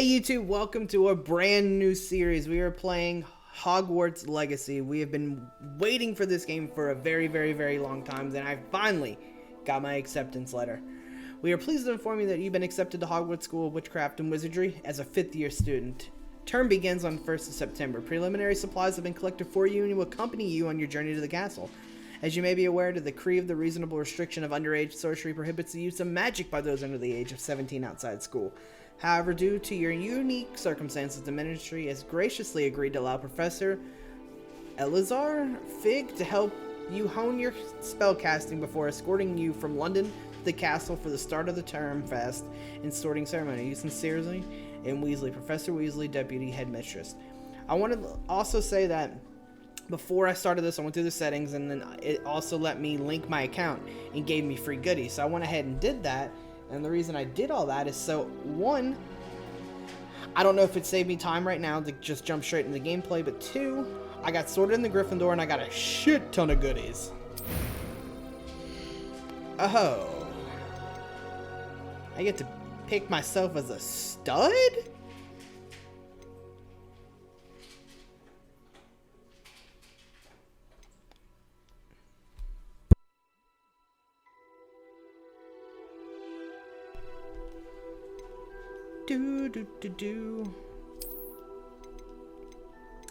Hey YouTube, welcome to a brand new series. We are playing Hogwarts Legacy. We have been waiting for this game for a very long time, and I finally got my acceptance letter. We are pleased to inform you that you've been accepted to Hogwarts School of Witchcraft and Wizardry as a 5th year student. Term begins on 1st of September. Preliminary supplies have been collected for you and will accompany you on your journey to the castle. As you may be aware, the decree of the reasonable restriction of underage sorcery prohibits the use of magic by those under the age of 17 outside school. However, due to your unique circumstances, the ministry has graciously agreed to allow Professor Elazar Fig to help you hone your spellcasting before escorting you from London to the castle for the start of the term fest and sorting ceremony. You sincerely, and Weasley, Professor Weasley, Deputy Headmistress. I want to also say that before I started this, I went through the settings, and then it also let me link my account and gave me free goodies. So I went ahead and did that. And the reason I did all that is so, one, I don't know if it saved me time right now to just jump straight into the gameplay, but two, I got sorted in the Gryffindor and I got a shit ton of goodies. Oh. I get to pick myself as a stud?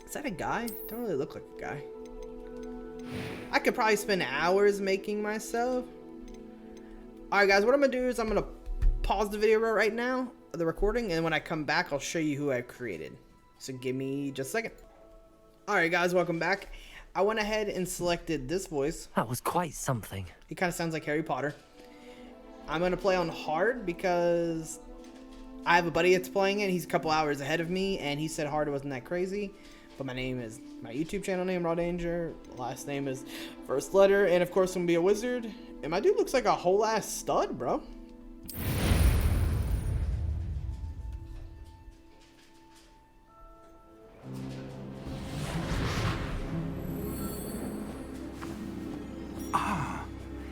Is that a guy? Don't really look like a guy. I could probably spend hours making myself. Alright guys, what I'm gonna do is I'm gonna pause the video right now, the recording, and when I come back I'll show you who I've created. So give me just a second. Alright guys, welcome back. I went ahead and selected this voice. That was quite something. He kind of sounds like Harry Potter. I'm gonna play on hard because I have a buddy that's playing it. He's a couple hours ahead of me, and he said hard wasn't that crazy. But my YouTube channel name, Raw Danger. Last name is first letter, and of course I'm gonna be a wizard. And my dude looks like a whole ass stud, bro.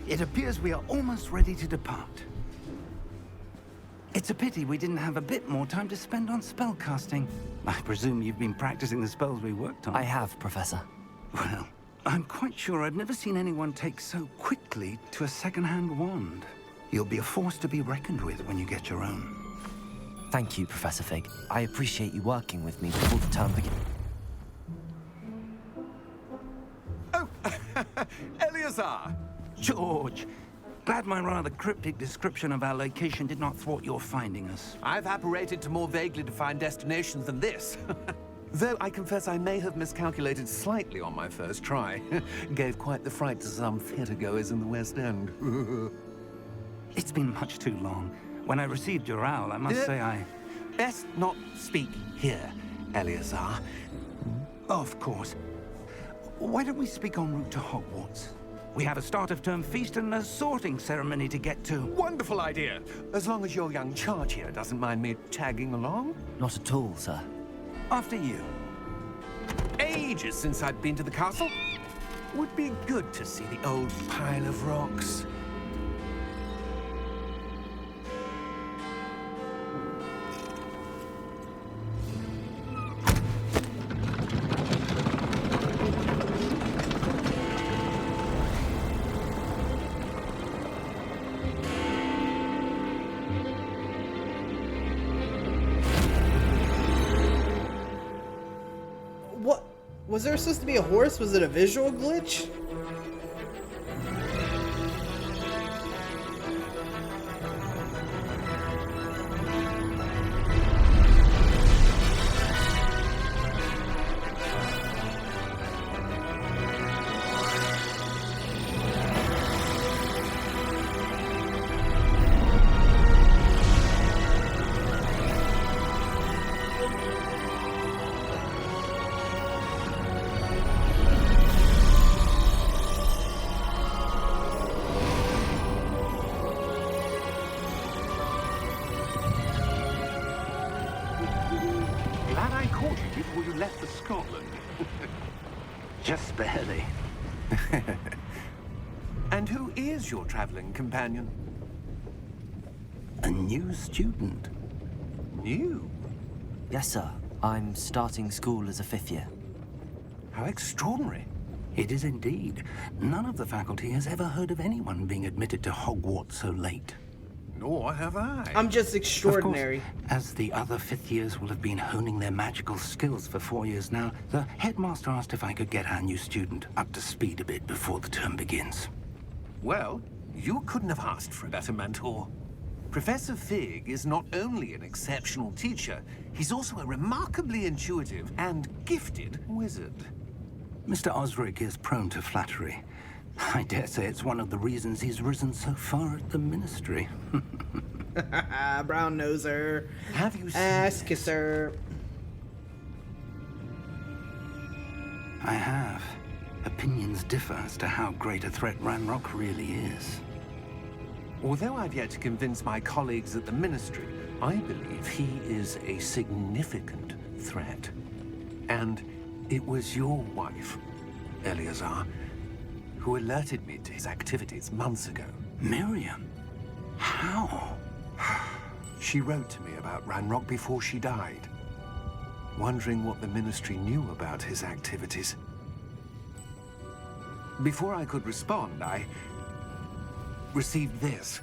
It appears we are almost ready to depart. It's a pity we didn't have a bit more time to spend on spellcasting. I presume you've been practicing the spells we worked on. I have, Professor. Well, I'm quite sure I've never seen anyone take so quickly to a second-hand wand. You'll be a force to be reckoned with when you get your own. Thank you, Professor Fig. I appreciate you working with me before the term begins. Oh, Eleazar! George! Glad my rather cryptic description of our location did not thwart your finding us. I've apparated to more vaguely defined destinations than this. Though I confess I may have miscalculated slightly on my first try. Gave quite the fright to some theatergoers in the West End. It's been much too long. When I received your owl, I must say I... Best not speak here, Eleazar. Of course. Why don't we speak en route to Hogwarts? We have a start-of-term feast and a sorting ceremony to get to. Wonderful idea. As long as your young charge here doesn't mind me tagging along. Not at all, sir. After you. Ages since I'd been to the castle. Would be good to see the old pile of rocks. What? Was there supposed to be a horse? Was it a visual glitch? Glad I caught you before you left for Scotland. Just barely. And who is your traveling companion? A new student. New? Yes, sir. I'm starting school as a 5th year. How extraordinary. It is indeed. None of the faculty has ever heard of anyone being admitted to Hogwarts so late. Nor have I. I'm just extraordinary. Of course, as the other 5th years will have been honing their magical skills for 4 years now, the headmaster asked if I could get our new student up to speed a bit before the term begins. Well, you couldn't have asked for a better mentor. Professor Fig is not only an exceptional teacher, he's also a remarkably intuitive and gifted wizard. Mr. Osric is prone to flattery. I dare say it's one of the reasons he's risen so far at the Ministry. Brown noser. Have you seen Ass this? kisser. I have. Opinions differ as to how great a threat Ranrock really is. Although I've yet to convince my colleagues at the Ministry, I believe he is a significant threat. And it was your wife, Eleazar, who alerted me to his activities months ago. Miriam? How? She wrote to me about Ranrock before she died, wondering what the Ministry knew about his activities. Before I could respond, I received this.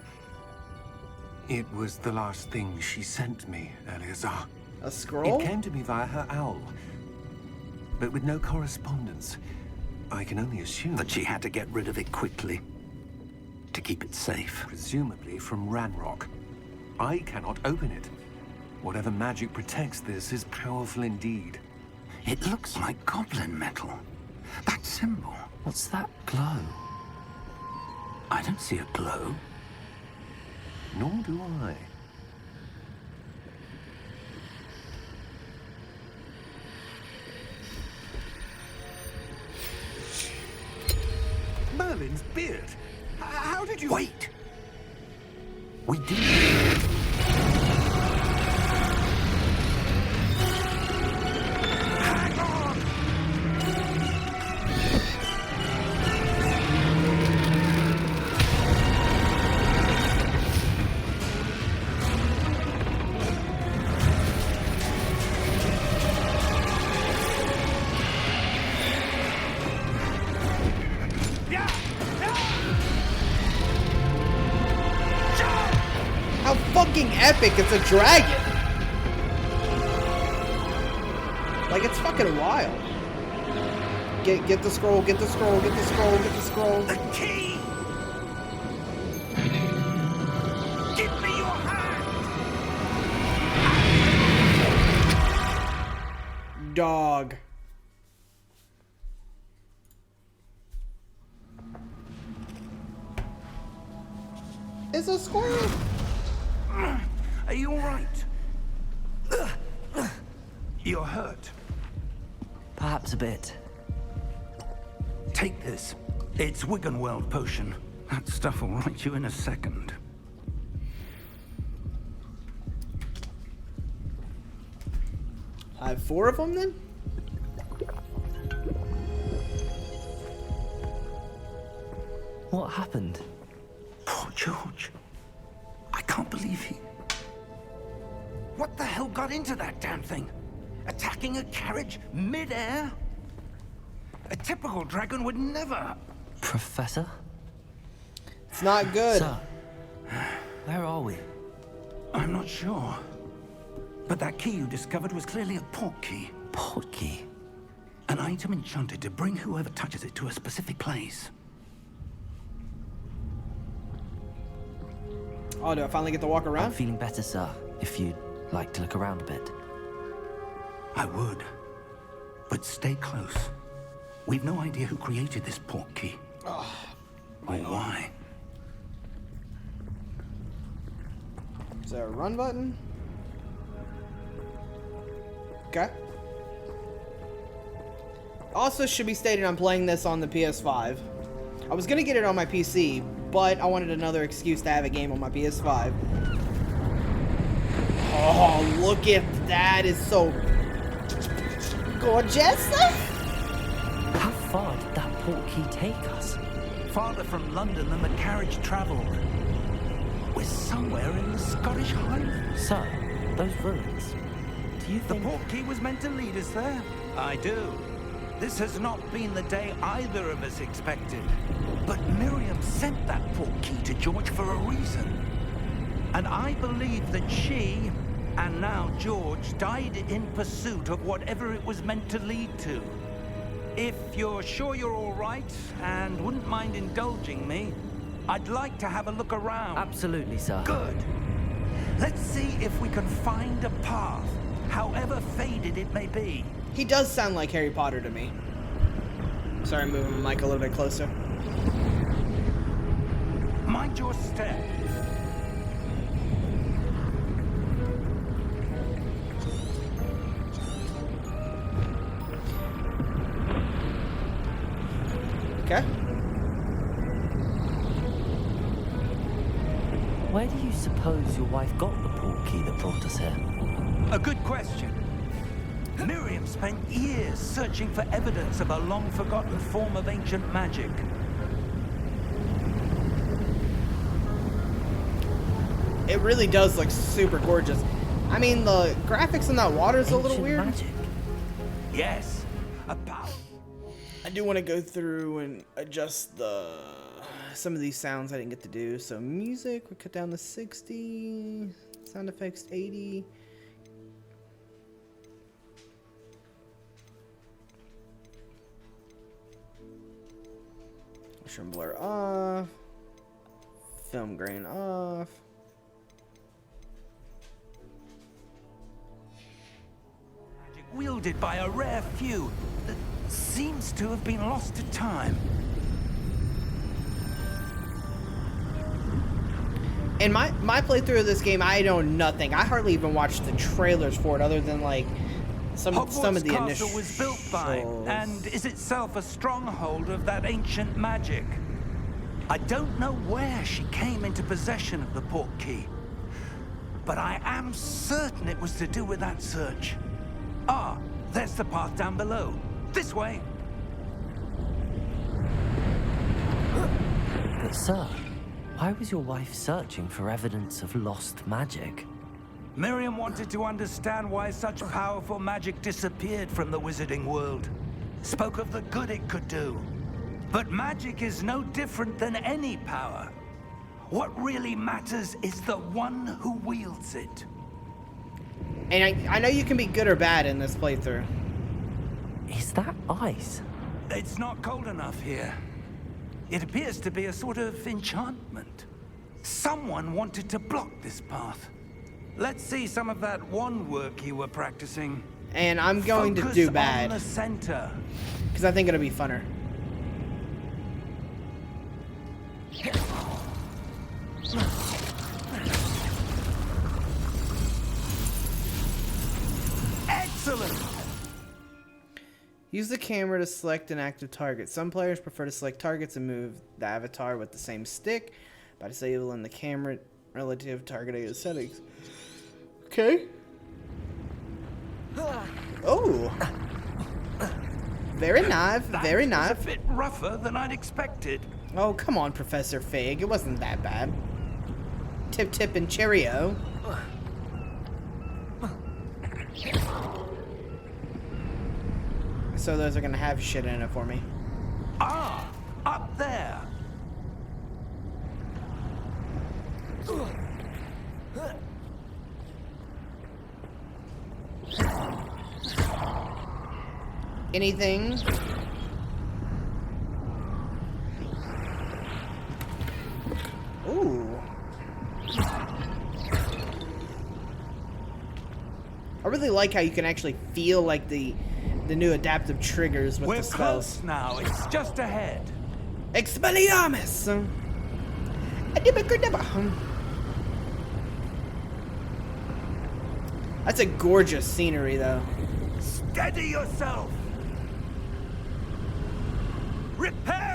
It was the last thing she sent me, Eleazar. A scroll? It came to me via her owl, but with no correspondence. I can only assume That she had to get rid of it quickly. To keep it safe. presumably from Ranrock. I cannot open it. Whatever magic protects this is powerful indeed. It looks like goblin metal. That symbol. What's that glow? I don't see a glow. Nor do I. Merlin's beard. How did you... Wait! We did. Hang on! How fucking epic! It's a dragon! Like, it's fucking wild. Get the scroll, get the scroll, get the scroll, get the scroll. The key! Give me your hand! Dog. It's a squirrel! Are you all right? You're hurt. Perhaps a bit. Take this. It's Wiggenweld potion. That stuff will right you in a second. I have 4 of them then? What happened? Poor George. I can't believe he... What the hell got into that damn thing? Attacking a carriage mid-air? A typical dragon would never... Professor? It's not good. Sir, where are we? I'm not sure. But that key you discovered was clearly a port key. Port key. An item enchanted to bring whoever touches it to a specific place. Oh, do I finally get to walk I'm around? feeling better, sir, if you'd like to look around a bit. I would. But stay close. We've no idea who created this port key. Or why. Is there a run button? Okay. Also should be stated I'm playing this on the PS5. I was gonna get it on my PC, but I wanted another excuse to have a game on my PS5. Oh, look at that! It's so gorgeous! How far did that port key take us? Farther from London than the carriage traveled. We're somewhere in the Scottish Highlands. Sir, those ruins. Do you The think... portkey was meant to lead us there? I do. This has not been the day either of us expected. But Miriam sent that portkey to George for a reason. And I believe that she, and now George, died in pursuit of whatever it was meant to lead to. If you're sure you're all right, and wouldn't mind indulging me, I'd like to have a look around. Absolutely, sir. Good. Let's see if we can find a path, however faded it may be. He does sound like Harry Potter to me. Sorry, I'm moving my mic a little bit closer. Mind your step. Okay. Where do you suppose your wife got the portkey that brought us here? A good question. Miriam spent years searching for evidence of a long-forgotten form of ancient magic. It really does look super gorgeous. I mean, the graphics in that water is a little Ancient weird. magic? Yes, a power. I do want to go through and adjust some of these sounds I didn't get to do. So music, we cut down to 60. Sound effects, 80. Motion blur off. Film grain off. Magic wielded by a rare few that seems to have been lost to time. In my playthrough of this game, I know nothing. I hardly even watched the trailers for it, other than like some of the Hogwarts initial. Castle was built by, and is itself a stronghold of that ancient magic. I don't know where she came into possession of the portkey, but I am certain it was to do with that search. Ah, there's the path down below. This way. But sir, why was your wife searching for evidence of lost magic? Miriam wanted to understand why such powerful magic disappeared from the wizarding world. Spoke of the good it could do. But magic is no different than any power. What really matters is the one who wields it. And I know you can be good or bad in this playthrough. Is that ice? It's not cold enough here. It appears to be a sort of enchantment. Someone wanted to block this path. Let's see some of that wand work you were practicing. And I'm going Focus to do on bad, the center. because I think it'll be funner. Excellent! Use the camera to select an active target. Some players prefer to select targets and move the avatar with the same stick by disabling the camera relative targeting settings. Okay. Oh. Very nice, very That was nice. a bit rougher than I'd expected. Oh, come on, Professor Fig. It wasn't that bad. Tip, tip, and cheerio. So those are gonna have shit in it for me. Ah, up there. Anything? Ooh. I really like how you can actually feel like the new adaptive triggers with We're the spells. close now. It's just ahead. Expelliarmus! That's a gorgeous scenery, though. Steady yourself. Reparo!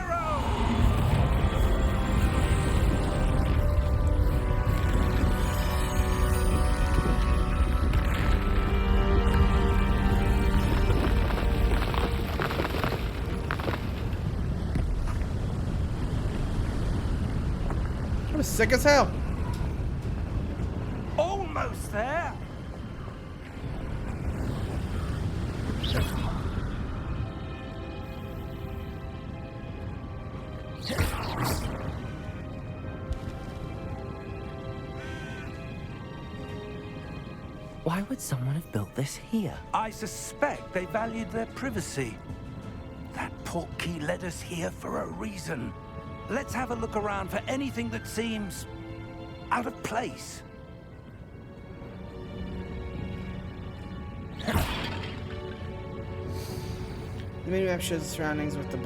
That was sick as hell. Almost there. Why would someone have built this here? I suspect they valued their privacy. That portkey led us here for a reason. Let's have a look around for anything that seems out of place. The mini-map shows the surroundings with the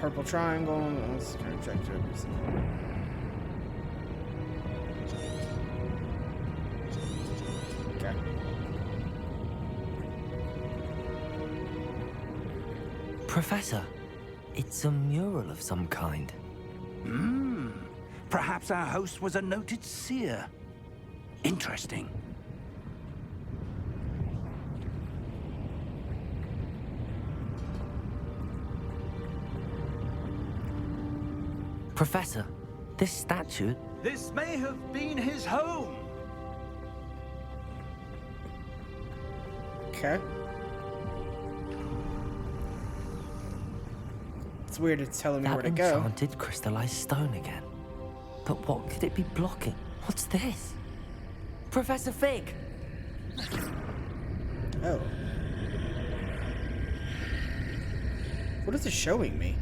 purple triangle. Let's kind of check through everything. Okay. Professor, it's a mural of some kind. Perhaps our host was a noted seer. Interesting. Professor, this statue... This may have been his home. Okay. It's weird it's telling me where to That go. enchanted crystallized stone again. But what could it be blocking? What's this? Professor Fig! Oh. What is it showing me?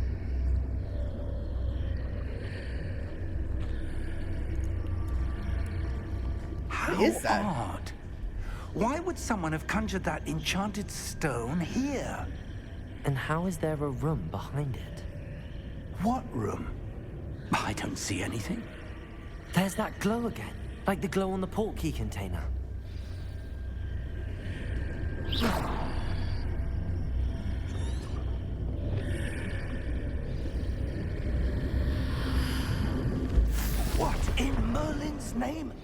How What is that? odd. Why would someone have conjured that enchanted stone here? And how is there a room behind it? What room? I don't see anything. There's that glow again, like the glow on the portkey container. What in Merlin's name?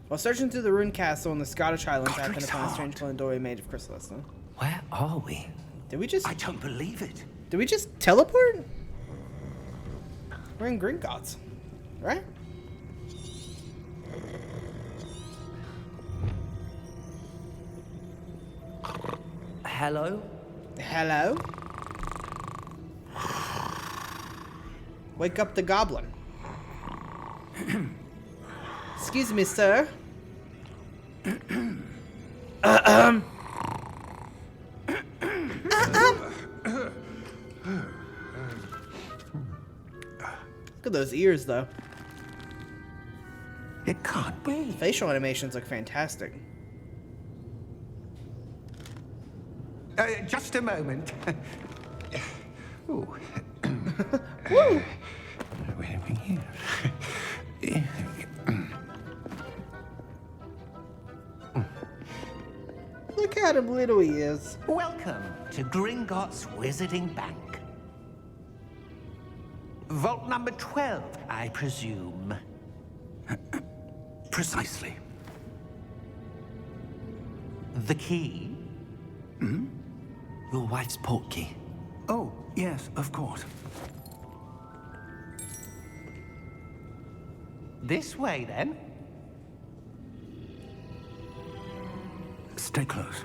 While searching through the ruined castle in the Scottish Highlands, I happened to Godric's find a strange heart. golden doorway made of crystalline. Where are we? Did we just I don't believe it. teleport? We're in Gringotts, right? Hello? Hello? Wake up the goblin. Excuse me, sir. Look at those ears, though. It can't be. Facial animations look fantastic. Just a moment. Ooh. Woo! Wait a minute. Look at him little he is. Welcome to Gringotts Wizarding Bank. Vault number 12, I presume. Precisely. The key? Your wife's portkey. Oh, yes, of course. This way, then. Stay close.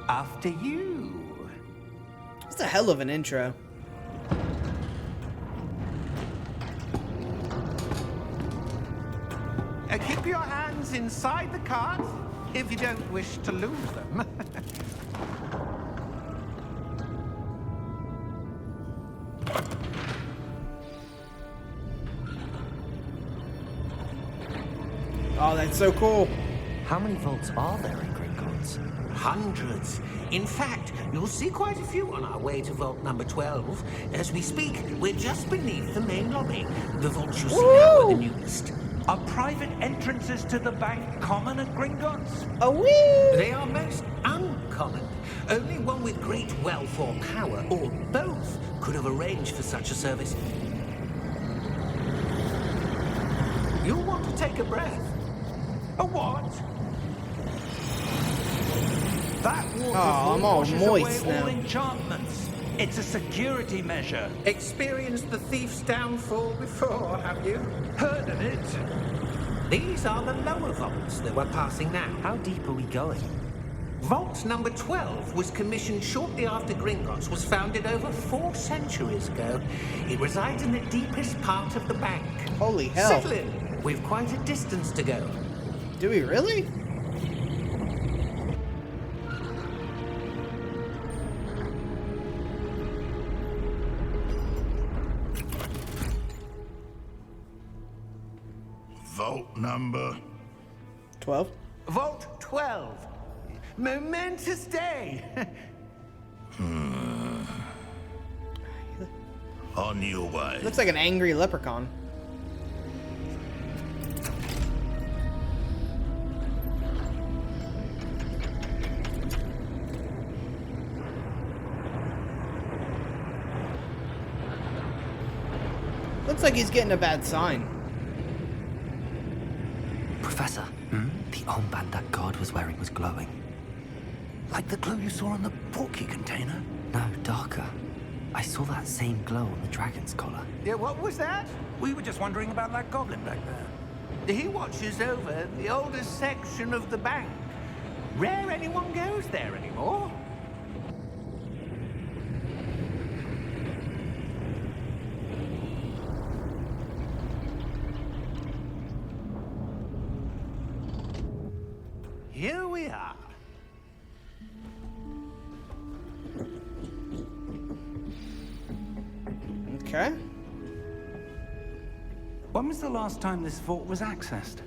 After you. It's a hell of an intro. Keep your hands inside the cart if you don't wish to lose them. Oh, that's so cool. How many vaults are there in Gringotts? Hundreds. In fact, you'll see quite a few on our way to vault number 12. As we speak, we're just beneath the main lobby. The vaults you see now are the newest. Are private entrances to the bank common at Gringotts? Oh, wee! They are most uncommon. Only one with great wealth or power, or both, could have arranged for such a service. You'll want to take a breath. A what? That waterfall I'm all washes moist away now. all enchantments. It's a security measure. Experienced the thief's downfall before, have you? Heard of it? These are the lower vaults that we're passing now. How deep are we going? Vault number 12 was commissioned shortly after Gringotts was founded over 4 centuries ago. It resides in the deepest part of the bank. Holy hell. Settle in. We've quite a distance to go. Do we really? Vault number. 12? Vault 12. Momentous day. On your way. Looks like an angry leprechaun. Looks like he's getting a bad sign. Professor, the armband that guard was wearing was glowing. Like the glow you saw on the portkey container? No, darker. I saw that same glow on the dragon's collar. Yeah, what was that? We were just wondering about that goblin back there. He watches over the oldest section of the bank. Rare anyone goes there anymore. Here we are. Okay. When was the last time this vault was accessed?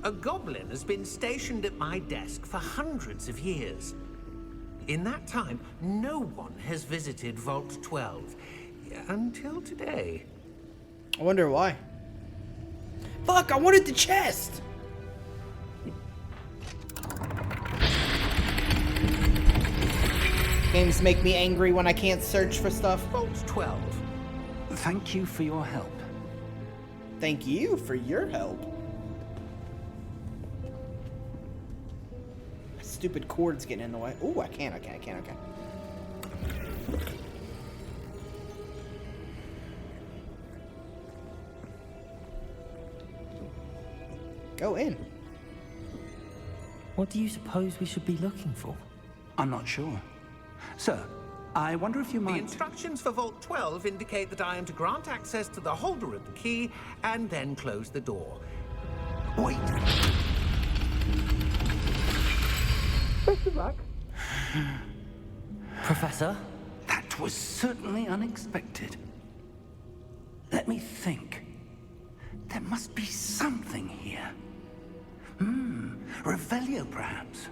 A goblin has been stationed at my desk for hundreds of years. In that time, no one has visited Vault 12. Until today. I wonder why. Fuck, I wanted the chest! Games make me angry when I can't search for stuff. Vault 12. Thank you for your help. Thank you for your help. Stupid cord's getting in the way. Ooh, I can. Go in. What do you suppose we should be looking for? I'm not sure. Sir, I wonder if you The might... instructions for Vault 12 indicate that I am to grant access to the holder of the key and then close the door. Wait! Best of luck. Professor? That was certainly unexpected. Let me think. There must be something here. Revelio, perhaps?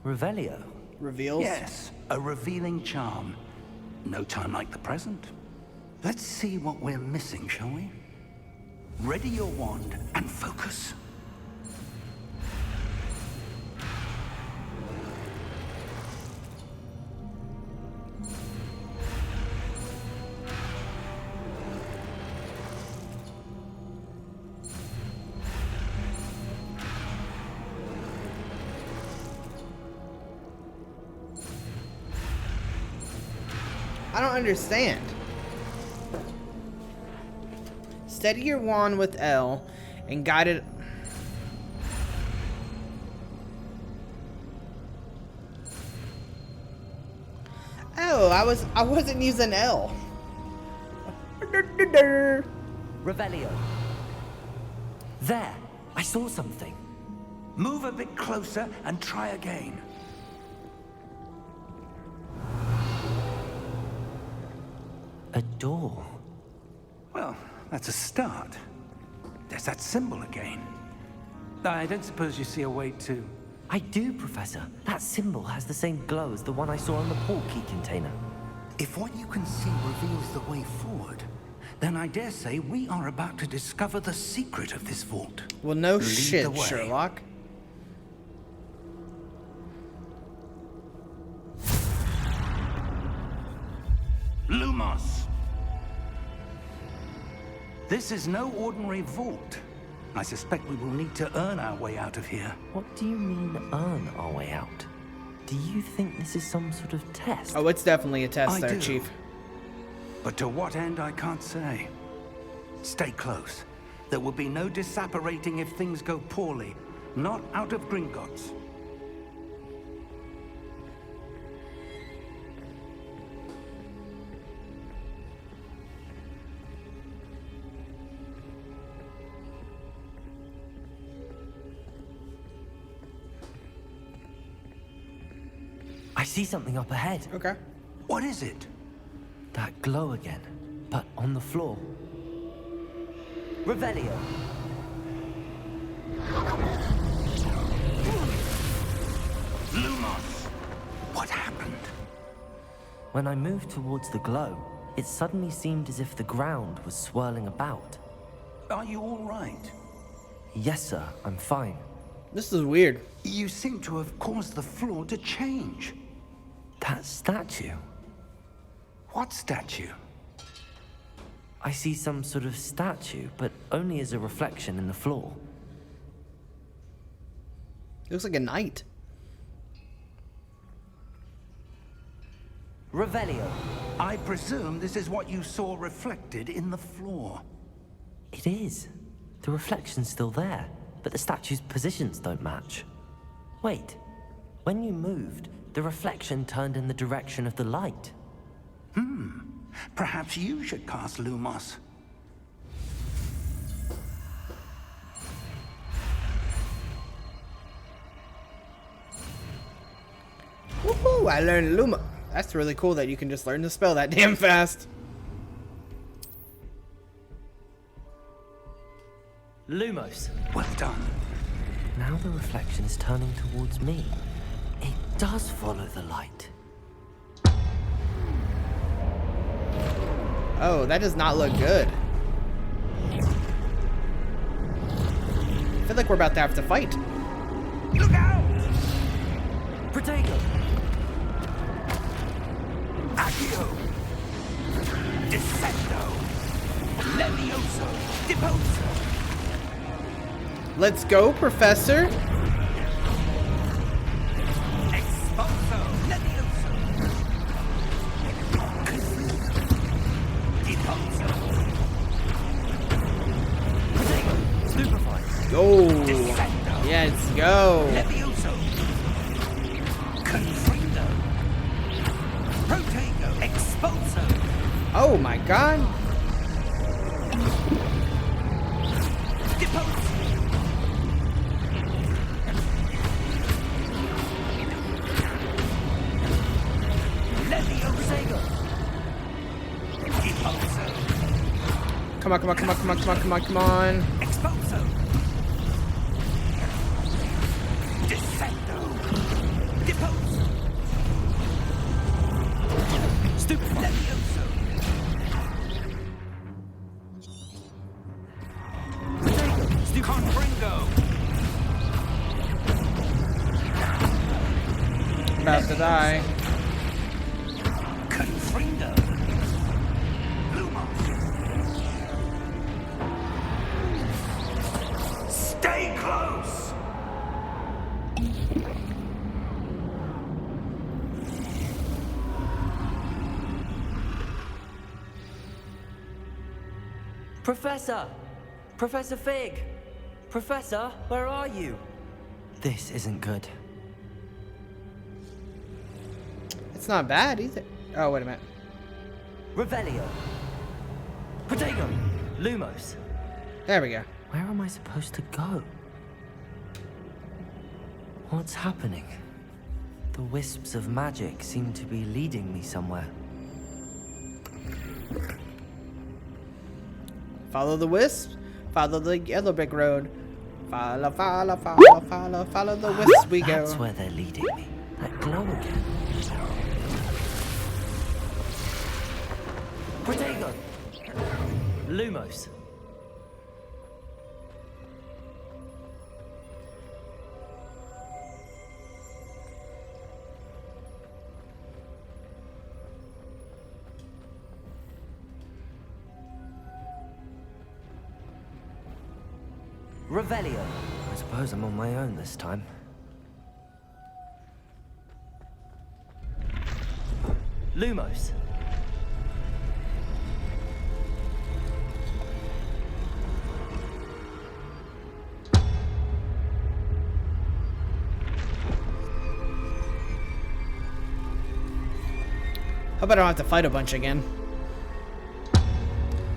Revelio? Reveals? Yes, a revealing charm. No time like the present. Let's see what we're missing, shall we? Ready your wand and focus. I don't understand. Steady your wand with L and guide it. Oh, I wasn't using L. Revelio. There! I saw something. Move a bit closer and try again. A door. Well, that's a start. There's that symbol again. I don't suppose you see a way to... I do, Professor. That symbol has the same glow as the one I saw on the portkey container. If what you can see reveals the way forward, then I dare say we are about to discover the secret of this vault. Well, no Lead the shit, way. Sherlock. Lumos! This is no ordinary vault. I suspect we will need to earn our way out of here. What do you mean, earn our way out? Do you think this is some sort of test? Oh, it's definitely a test I there, do. Chief. But to what end, I can't say. Stay close. There will be no disapparating if things go poorly. Not out of Gringotts. see something up ahead. Okay. What is it? That glow again, but on the floor. Revelio. Lumos! What happened? When I moved towards the glow, it suddenly seemed as if the ground was swirling about. Are you all right? Yes, sir, I'm fine. This is weird. You seem to have caused the floor to change. That statue. What statue? I see some sort of statue, but only as a reflection in the floor. It looks like a knight. Revelio. I presume this is what you saw reflected in the floor. It is. The reflection's still there, but the statue's positions don't match. Wait. When you moved, the reflection turned in the direction of the light. Perhaps you should cast Lumos. Woohoo! I learned Luma. That's really cool that you can just learn to spell that damn fast. Lumos. Well done. Now the reflection is turning towards me. It does follow the light. Oh, that does not look good. I feel like we're about to have to fight. Look out! Protego! Accio! Descendo! Levioso! Deposo! Let's go, Professor. Expulso! Levioso! Deposo! Protego! Stupefy! Go. Descendo! Yes, go. Levioso! Confrido! Protego! Expulso! Oh my god. Deposo! Protego! Deposo! Come on, come on, come on, come on, come on, come on, come on. Expulso! Descendo! Deposo! Stupefy! Levioso! Protego! Stupefy! Confringo! About to die. Confringo! Lumos! Stay close! Professor! Professor Fig! Professor, where are you? This isn't good. It's not bad either. Oh, wait a minute. Revelio! Protego! Lumos! There we go. Where am I supposed to go? What's happening? The wisps of magic seem to be leading me somewhere. Follow the wisp. Follow the yellow brick road. Follow, follow, follow, follow, follow the wisp we go. That's where they're leading me. That glow again. Protego! Lumos! Revelio. I suppose I'm on my own this time. Lumos. Hope I don't have to fight a bunch again.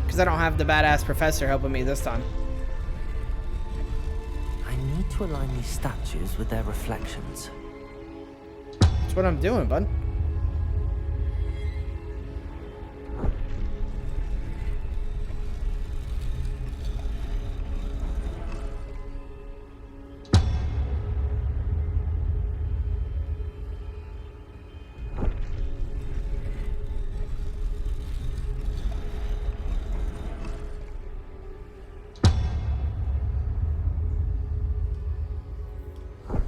Because I don't have the badass professor helping me this time. I need to align these statues with their reflections. Which what I'm doing, bud.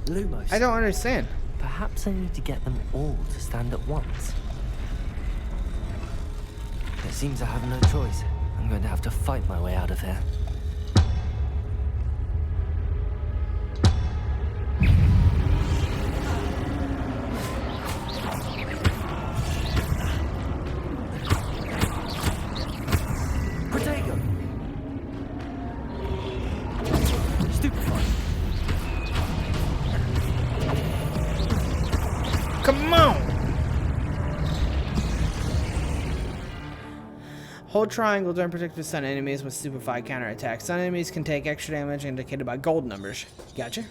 Lumos. I don't understand. Perhaps I need to get them all to stand at once. It seems I have no choice. I'm going to have to fight my way out of here. Protego! Stupefy! Come on! Hold triangle during protective stun enemies with stupefied counterattacks. Stun enemies can take extra damage indicated by gold numbers. Gotcha.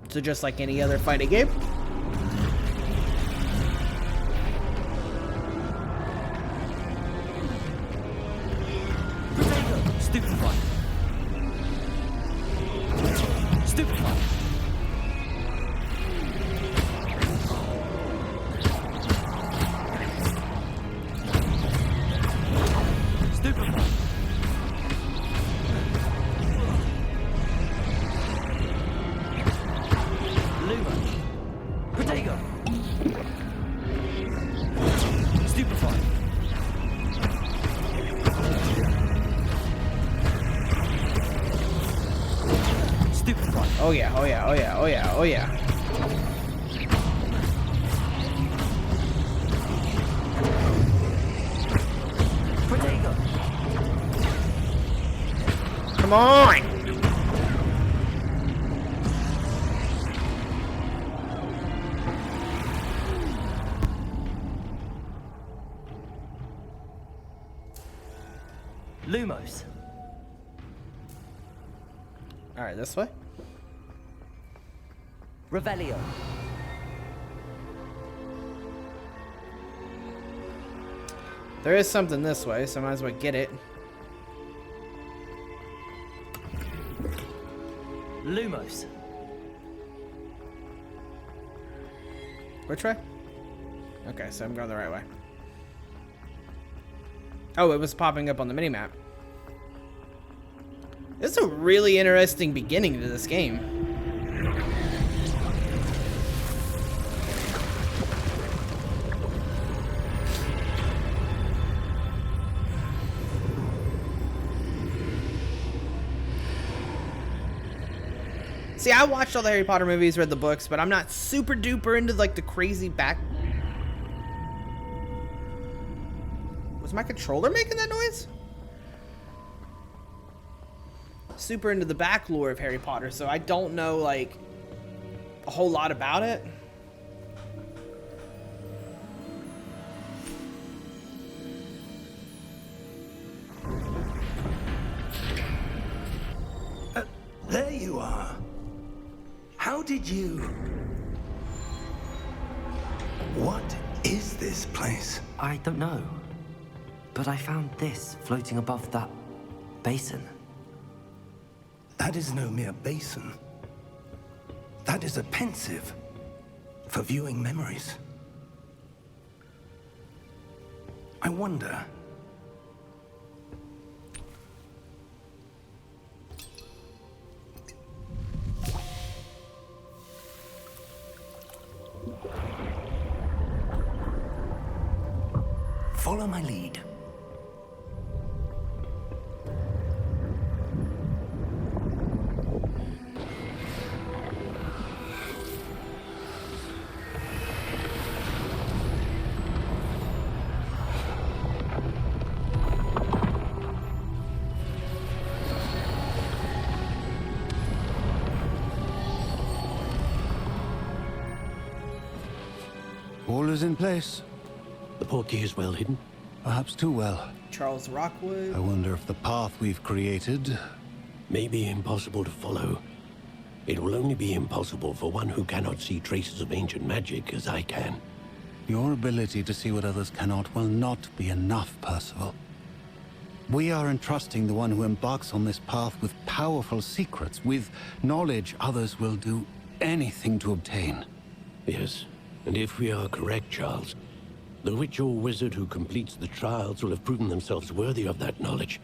So just like any other fighting game. Stupefy! Stupefy! Stupefy! Luma! Protego! Stupefy! Stupefy! Oh yeah, oh yeah, oh yeah, oh yeah, oh yeah. Protego! Come on! Lumos! Alright, this way? Revelio! There is something this way, so I might as well get it. Lumos! Which way? Okay, so I'm going the right way. Oh, it was popping up on the minimap. This is a really interesting beginning to this game. See, I watched all the Harry Potter movies, read the books, but I'm not super duper into like the crazy back. Was my controller making that noise? Super into the back lore of Harry Potter, so I don't know like a whole lot about it. There you are. How did you... What is this place? I don't know. But I found this floating above that basin. That is no mere basin. That is a pensive for viewing memories. I wonder... Follow my lead. All is in place. The portkey is well hidden. Perhaps too well. Charles Rockwood. I wonder if the path we've created... May be impossible to follow. It will only be impossible for one who cannot see traces of ancient magic as I can. Your ability to see what others cannot will not be enough, Percival. We are entrusting the one who embarks on this path with powerful secrets, with knowledge others will do anything to obtain. Yes, and if we are correct, Charles, the witch or wizard who completes the trials will have proven themselves worthy of that knowledge,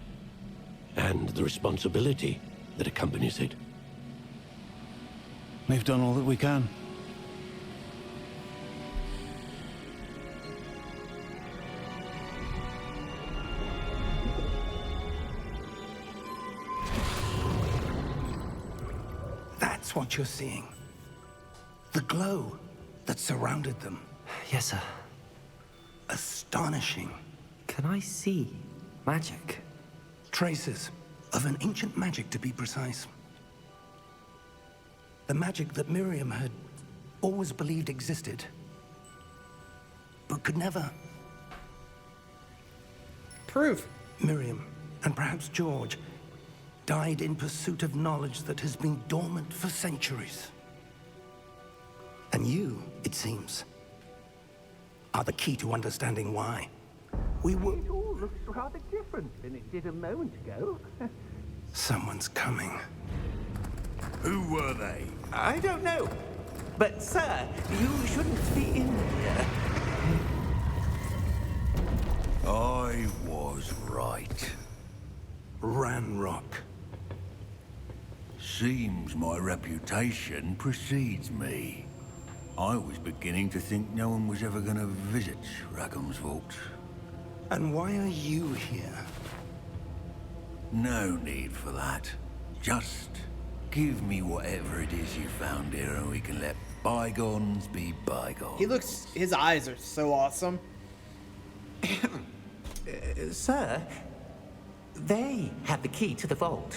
and the responsibility that accompanies it. We've done all that we can. That's what you're seeing. The glow that surrounded them. Yes, sir. Astonishing. Can I see magic? Traces of an ancient magic, to be precise. The magic that Miriam had always believed existed, but could never. Prove. Miriam, and perhaps George, died in pursuit of knowledge that has been dormant for centuries. And you, it seems, are the key to understanding why. We were... It all looks rather different than it did a moment ago. Someone's coming. Who were they? I don't know. But, sir, you shouldn't be in here. I was right. Ranrock. Seems my reputation precedes me. I was beginning to think no one was ever going to visit Rackham's vault. And why are you here? No need for that. Just give me whatever it is you found here and we can let bygones be bygones. His eyes are so awesome. Sir, they have the key to the vault.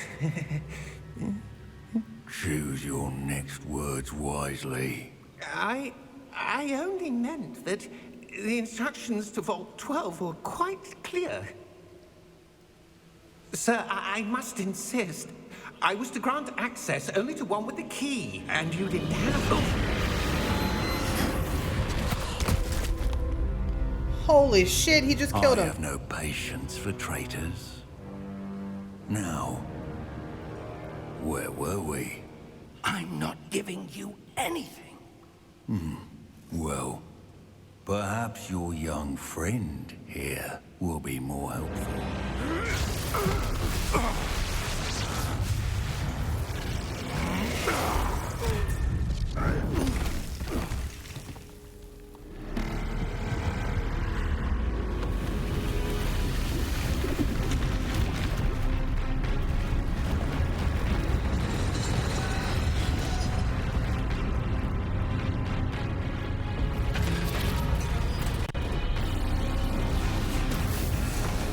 Choose your next words wisely. I only meant that the instructions to Vault 12 were quite clear. Sir, I must insist. I was to grant access only to one with the key, and you didn't have Holy shit, he just killed I him. have no patience for traitors. Now, where were we? I'm not giving you anything. Well, perhaps your young friend here will be more helpful.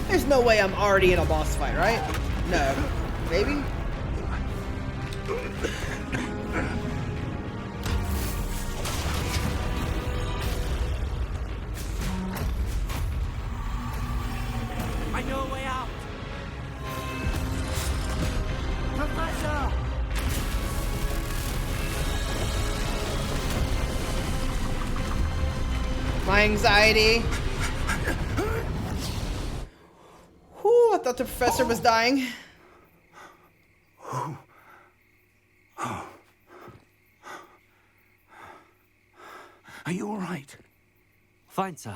There's no way I'm already in a boss fight, right? No. Maybe? I know a way out. Professor! My anxiety. Whew, I thought the professor was dying. Are you all right? Fine, sir.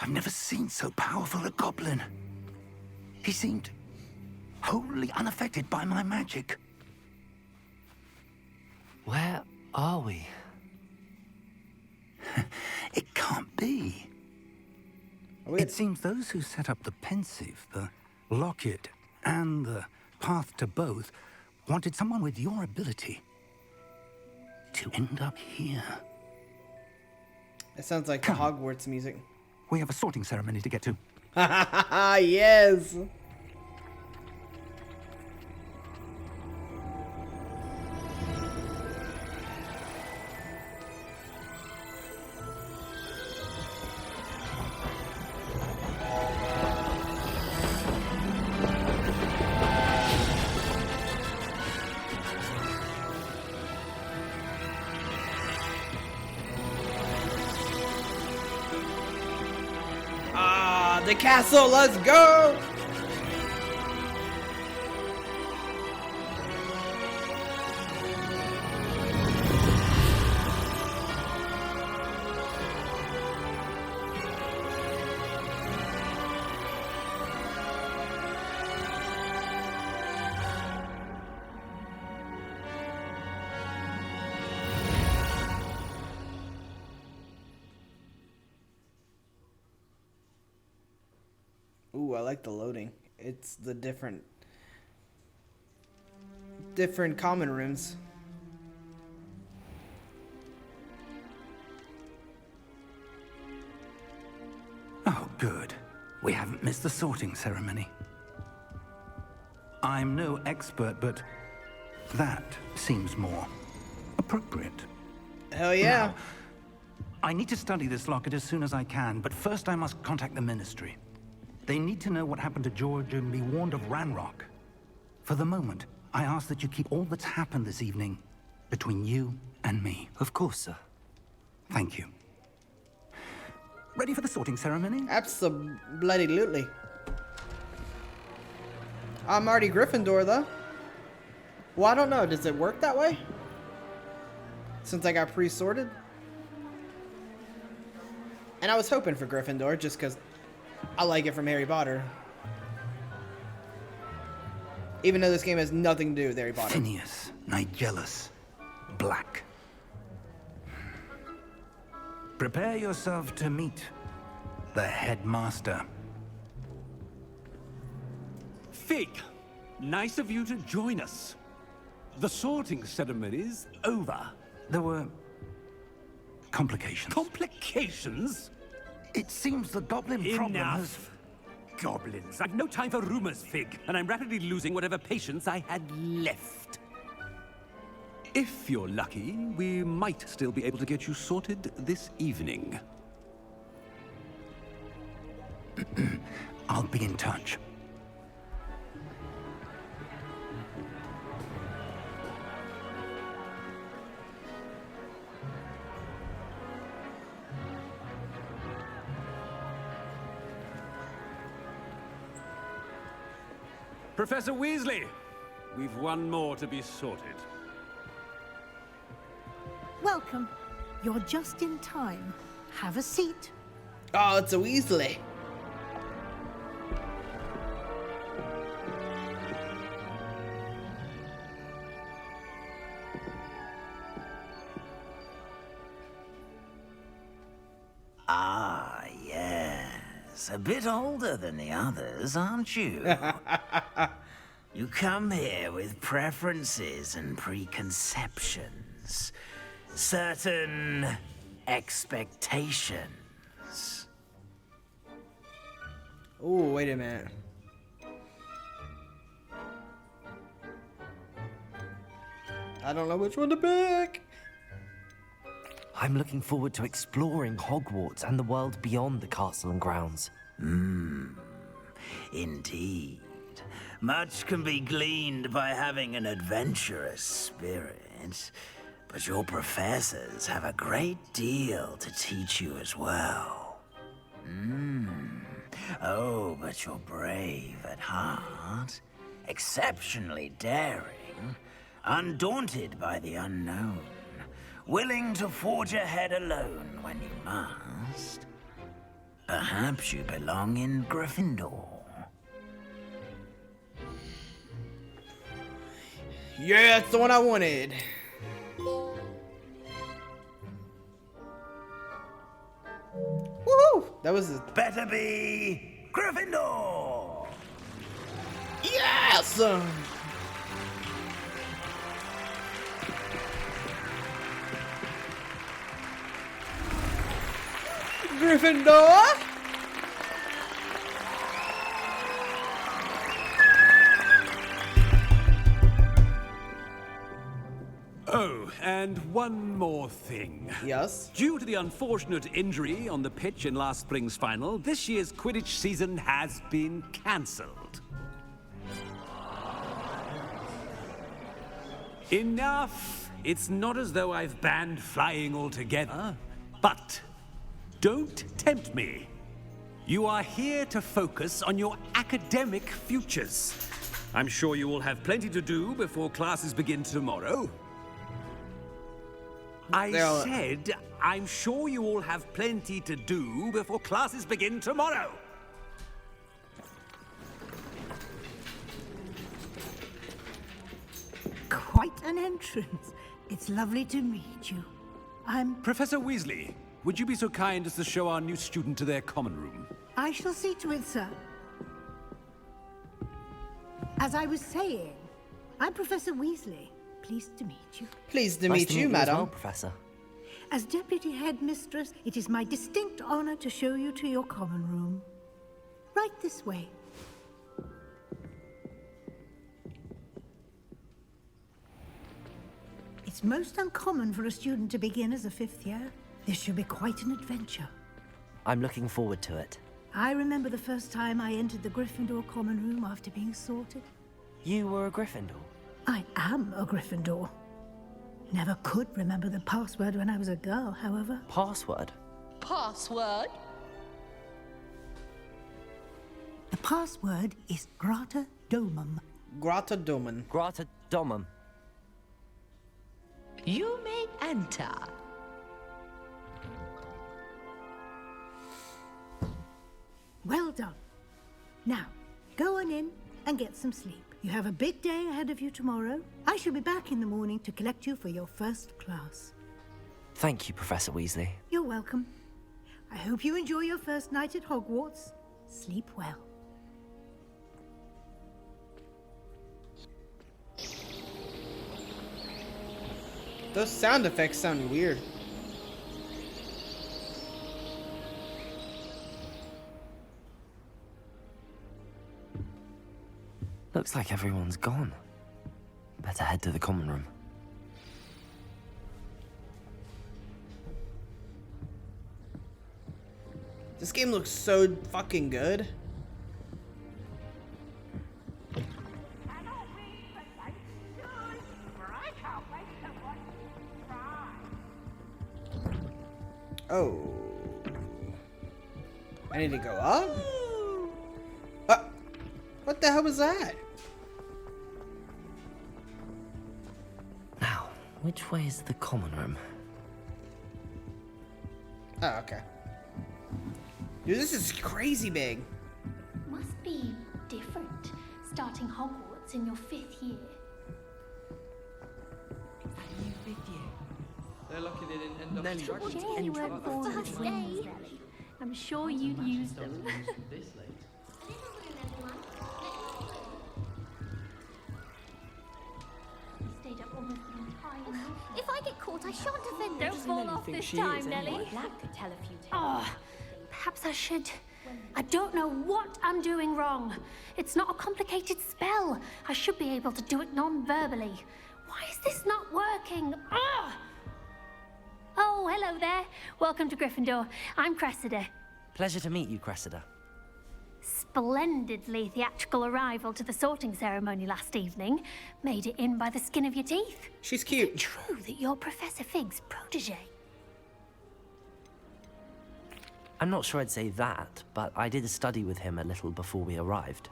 I've never seen so powerful a goblin. He seemed wholly unaffected by my magic. Where are we? It can't be. It seems those who set up the pensive, the locket, and the path to both wanted someone with your ability to end up here. It sounds like the Hogwarts music. We have a sorting ceremony to get to. Yes. castle. Let's go. Ooh, I like the loading. It's the different common rooms. Oh, good. We haven't missed the sorting ceremony. I'm no expert, but that seems more appropriate. Hell yeah. Now, I need to study this locket as soon as I can, but first I must contact the Ministry. They need to know what happened to George and be warned of Ranrock. For the moment, I ask that you keep all that's happened this evening between you and me. Of course, sir. Thank you. Ready for the sorting ceremony? Absolutely. I'm already Gryffindor, though. Well, I don't know. Does it work that way? Since I got pre-sorted? And I was hoping for Gryffindor just because I like it from Harry Potter. Even though this game has nothing to do with Harry Potter. Phineas, Nigellus, Black. Prepare yourself to meet the headmaster. Fig, nice of you to join us. The sorting ceremony's over. There were complications. Complications? It seems the goblin problem has... Enough. Goblins. I've no time for rumors, Fig, and I'm rapidly losing whatever patience I had left. If you're lucky, we might still be able to get you sorted this evening. I'll be in touch. Professor Weasley, we've one more to be sorted. Welcome. You're just in time. Have a seat. Oh, it's a Weasley. Ah, yes. A bit older than the others, aren't you? You come here with preferences and preconceptions. Certain expectations. Oh, wait a minute. I don't know which one to pick. I'm looking forward to exploring Hogwarts and the world beyond the castle and grounds. Indeed. Much can be gleaned by having an adventurous spirit, but your professors have a great deal to teach you as well. Oh, but you're brave at heart, exceptionally daring, undaunted by the unknown, willing to forge ahead alone when you must. Perhaps you belong in Gryffindor. Yeah, it's the one I wanted. Woohoo! That was a... Better be Gryffindor! Yes! Gryffindor? Oh, and one more thing. Yes? Due to the unfortunate injury on the pitch in last spring's final, this year's Quidditch season has been cancelled. Enough! It's not as though I've banned flying altogether, but don't tempt me. You are here to focus on your academic futures. I'm sure you will have plenty to do before classes begin tomorrow. I said, I'm sure you all have plenty to do before classes begin tomorrow. Quite an entrance. It's lovely to meet you. I'm... Professor Weasley, would you be so kind as to show our new student to their common room? I shall see to it, sir. As I was saying, I'm Professor Weasley. Pleased to meet you. Pleased to meet you, madam. As well, Professor. As Deputy Headmistress, it is my distinct honor to show you to your common room. Right this way. It's most uncommon for a student to begin as a 5th year. This should be quite an adventure. I'm looking forward to it. I remember the first time I entered the Gryffindor common room after being sorted. You were a Gryffindor? I am a Gryffindor. Never could remember the password when I was a girl, however. Password? Password? The password is Grata Domum. Grata Domum. Grata Domum. You may enter. Well done. Now, go on in and get some sleep. You have a big day ahead of you tomorrow. I shall be back in the morning to collect you for your first class. Thank you, Professor Weasley. You're welcome. I hope you enjoy your first night at Hogwarts. Sleep well. Those sound effects sound weird. Looks like everyone's gone. Better head to the common room. This game looks so fucking good. Oh. I need to go up? What the hell was that? Now, which way is the common room? Oh, okay. Dude, this is crazy big. Must be different, starting Hogwarts in your 5th year. New 5th year. They're lucky they didn't end up Nelly, you weren't born on first day. I'm sure you'd use them. Stayed up almost the entire night. If I get caught, I shan't offend. Don't fall off this time, Nelly. Black could tell a few tales. Oh, perhaps I should. I don't know what I'm doing wrong. It's not a complicated spell. I should be able to do it non-verbally. Why is this not working? Ah! Oh, hello there. Welcome to Gryffindor. I'm Cressida. Pleasure to meet you, Cressida. Splendidly theatrical arrival to the sorting ceremony last evening. Made it in by the skin of your teeth. She's cute. Is it true that you're Professor Fig's protege? I'm not sure I'd say that, but I did study with him a little before we arrived.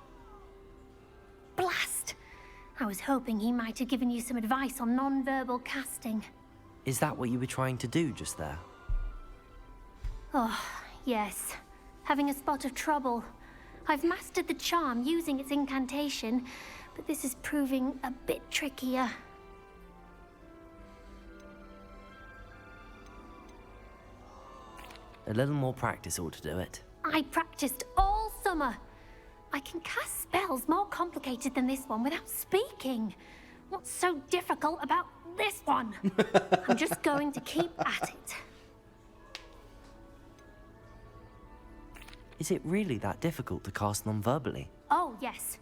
Blast! I was hoping he might have given you some advice on non-verbal casting. Is that what you were trying to do just there? Oh, yes. Having a spot of trouble. I've mastered the charm using its incantation, but this is proving a bit trickier. A little more practice ought to do it. I practiced all summer. I can cast spells more complicated than this one without speaking. What's so difficult about this one? I'm just going to keep at it. Is it really that difficult to cast non-verbally? Oh, yes.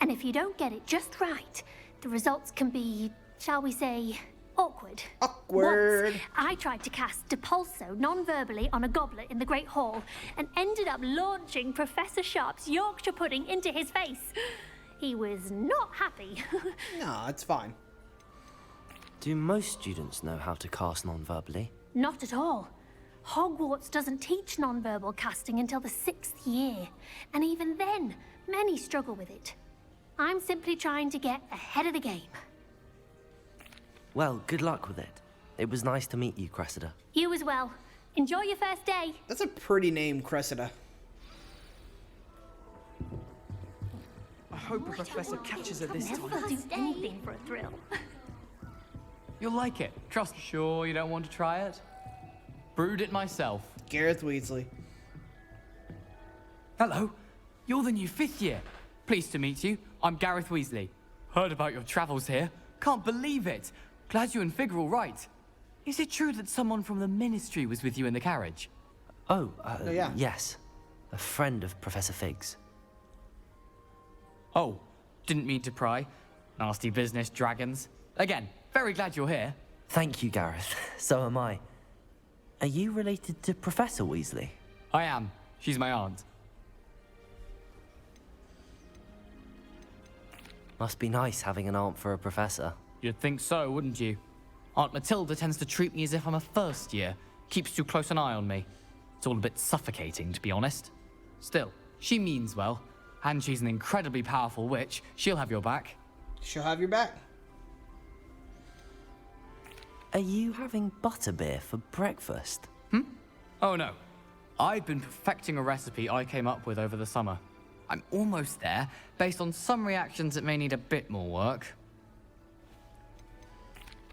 And if you don't get it just right, the results can be, shall we say, awkward. Awkward. Once, I tried to cast Depulso non-verbally on a goblet in the Great Hall and ended up launching Professor Sharp's Yorkshire pudding into his face. He was not happy. No, it's fine. Do most students know how to cast non-verbally? Not at all. Hogwarts doesn't teach nonverbal casting until the 6th year, and even then, many struggle with it. I'm simply trying to get ahead of the game. Well, good luck with it. It was nice to meet you, Cressida. You as well. Enjoy your first day. That's a pretty name, Cressida. I hope a professor catches her this time. I'll do anything for a thrill. You'll like it. Trust me. Sure you don't want to try it? Brewed it myself. Gareth Weasley. Hello. You're the new 5th year. Pleased to meet you. I'm Gareth Weasley. Heard about your travels here. Can't believe it. Glad you and Fig are all right. Is it true that someone from the Ministry was with you in the carriage? Yeah. Yes. A friend of Professor Fig's. Oh, didn't mean to pry. Nasty business, dragons. Again, very glad you're here. Thank you, Gareth. So am I. Are you related to Professor Weasley? I am. She's my aunt. Must be nice having an aunt for a professor. You'd think so, wouldn't you? Aunt Matilda tends to treat me as if I'm a first year. Keeps too close an eye on me. It's all a bit suffocating, to be honest. Still, she means well. And she's an incredibly powerful witch. She'll have your back. She'll have your back. Are you having butterbeer for breakfast? Oh no. I've been perfecting a recipe I came up with over the summer. I'm almost there, based on some reactions that may need a bit more work.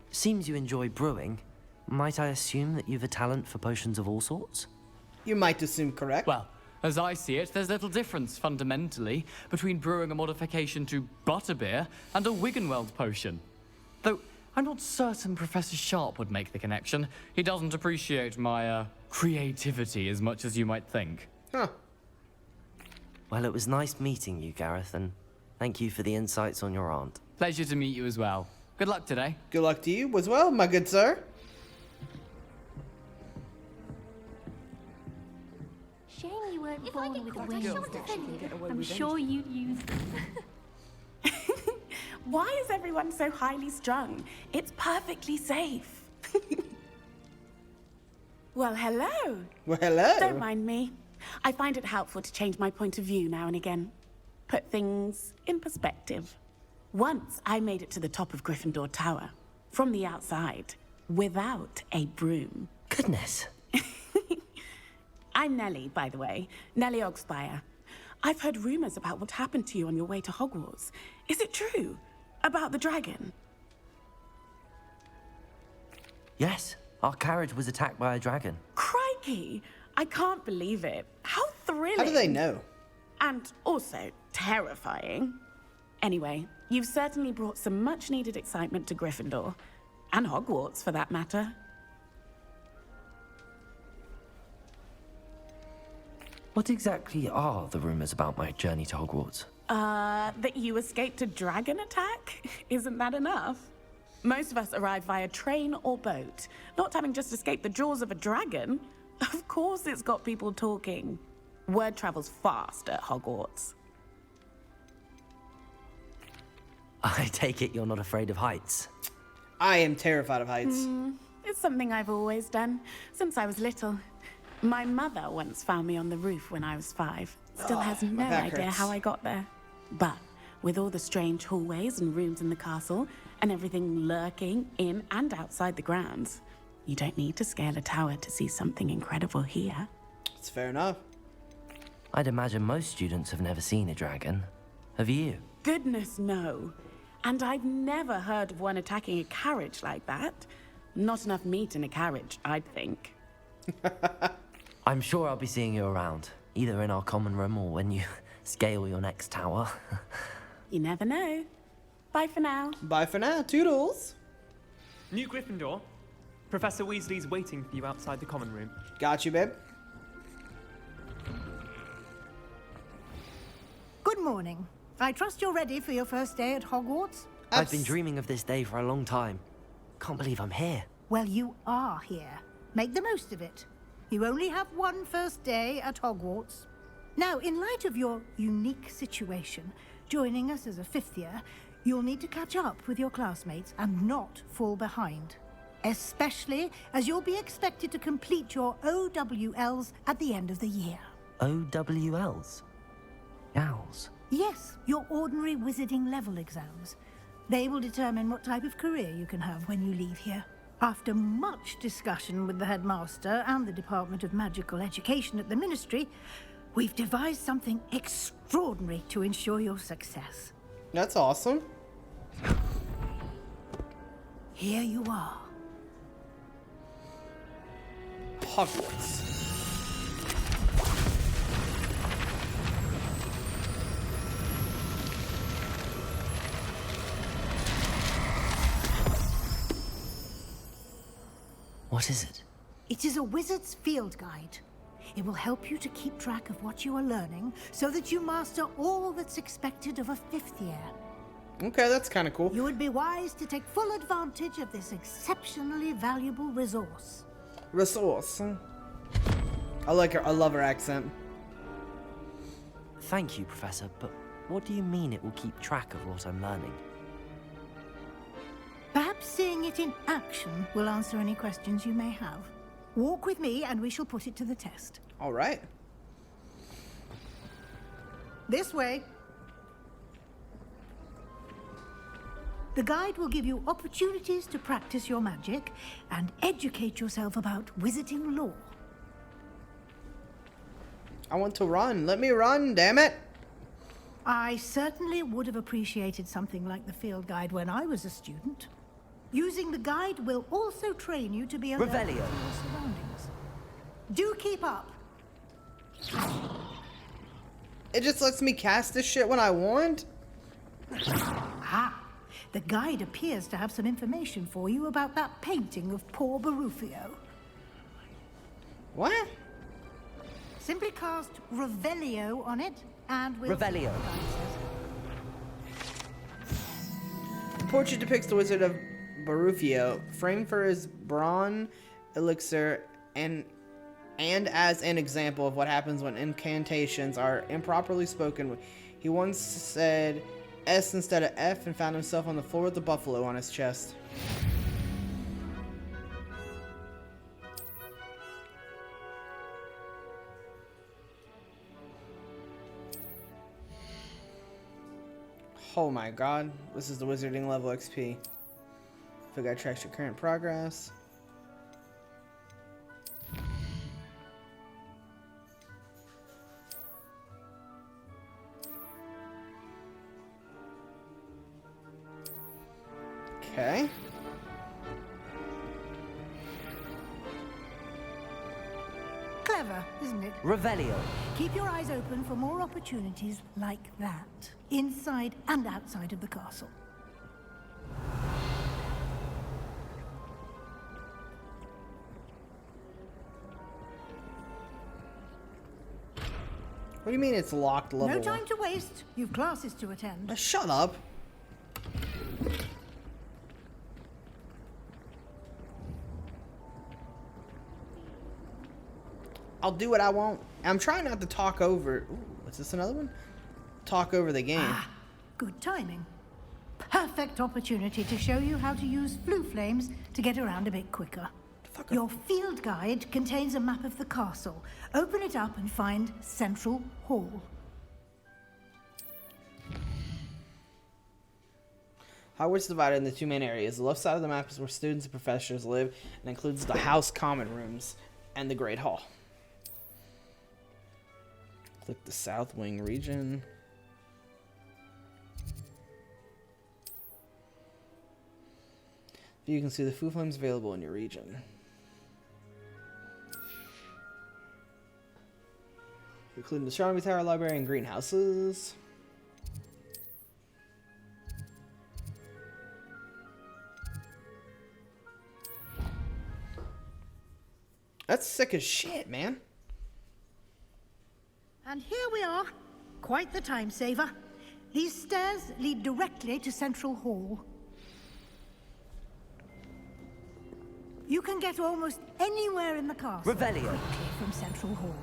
Seems you enjoy brewing. Might I assume that you've a talent for potions of all sorts? You might assume correct. Well, as I see it, there's little difference, fundamentally, between brewing a modification to butterbeer and a Wiggenweld potion. Though, I'm not certain Professor Sharp would make the connection. He doesn't appreciate my, creativity as much as you might think. Huh. Well, it was nice meeting you, Gareth, and thank you for the insights on your aunt. Pleasure to meet you as well. Good luck today. Good luck to you as well, my good sir. Shame you weren't born with wings. I'm sure you'd use them. Why is everyone so highly strung? It's perfectly safe. Well, hello. Well, hello. Don't mind me. I find it helpful to change my point of view now and again. Put things in perspective. Once I made it to the top of Gryffindor Tower, from the outside, without a broom. Goodness. I'm Nellie, by the way. Nellie Ogspire. I've heard rumors about what happened to you on your way to Hogwarts. Is it true? About the dragon? Yes, our carriage was attacked by a dragon. Crikey! I can't believe it. How thrilling. How do they know? And also terrifying. Anyway, you've certainly brought some much-needed excitement to Gryffindor. And Hogwarts, for that matter. What exactly are the rumors about my journey to Hogwarts? That you escaped a dragon attack? Isn't that enough? Most of us arrive via train or boat, not having just escaped the jaws of a dragon. Of course it's got people talking. Word travels fast at Hogwarts. I take it you're not afraid of heights. I am terrified of heights. It's something I've always done, since I was little. My mother once found me on the roof when I was 5. Still has no idea how I got there. But with all the strange hallways and rooms in the castle, and everything lurking in and outside the grounds, you don't need to scale a tower to see something incredible here. It's fair enough. I'd imagine most students have never seen a dragon. Have you? Goodness, no. And I've never heard of one attacking a carriage like that. Not enough meat in a carriage, I'd think. I'm sure I'll be seeing you around, either in our common room or when you scale your next tower. You never know. Bye for now. Bye for now. Toodles. New Gryffindor. Professor Weasley's waiting for you outside the common room. Got you, babe. Good morning. I trust you're ready for your first day at Hogwarts? I've been dreaming of this day for a long time. Can't believe I'm here. Well, you are here. Make the most of it. You only have one first day at Hogwarts. Now, in light of your unique situation, joining us as a 5th year, you'll need to catch up with your classmates and not fall behind. especially as you'll be expected to complete your OWLs at the end of the year. OWLs? Owls? Yes, your ordinary wizarding level exams. They will determine what type of career you can have when you leave here. After much discussion with the headmaster and the Department of Magical Education at the Ministry, we've devised something extraordinary to ensure your success. That's awesome. Here you are. Hogwarts. What is it? It is a wizard's field guide. It will help you to keep track of what you are learning so that you master all that's expected of a 5th year. Okay, that's kind of cool. You would be wise to take full advantage of this exceptionally valuable resource. Resource. I like her. I love her accent. Thank you, Professor, but what do you mean it will keep track of what I'm learning? Perhaps seeing it in action will answer any questions you may have. Walk with me and we shall put it to the test. All right. This way. The guide will give you opportunities to practice your magic and educate yourself about wizarding lore. I want to run. Let me run, damn it. I certainly would have appreciated something like the field guide when I was a student. Using the guide will also train you to be alert to your surroundings. Do keep up. It just lets me cast this shit when I want? Ah, the guide appears to have some information for you about that painting of poor Barufio. What? Simply cast Revelio on it, and we'll... Revelio. The portrait depicts the Wizard of Barufio, framed for his brawn elixir and as an example of what happens when incantations are improperly spoken. He once said S instead of F and found himself on the floor with the buffalo on his chest. Oh my god, this is the wizarding level XP. Figure tracks your current progress. Okay. Clever, isn't it? Revelio. Keep your eyes open for more opportunities like that, inside and outside of the castle. What do you mean it's locked level? No time to waste. You've classes to attend. Shut up. I'll do what I want. I'm trying not to talk over. Ooh, what's this, another one? Talk over the game. Ah, good timing. Perfect opportunity to show you how to use flue flames to get around a bit quicker. Your field guide contains a map of the castle. Open it up and find Central Hall. Hogwarts is divided into two main areas. The left side of the map is where students and professors live and includes the House Common Rooms and the Great Hall. Click the South Wing region. You can see the flue flames available in your region. Including the Astronomy Tower, Library, and greenhouses. That's sick as shit, man. And here we are. Quite the time saver. These stairs lead directly to Central Hall. You can get almost anywhere in the castle Revelio. quickly from Central Hall.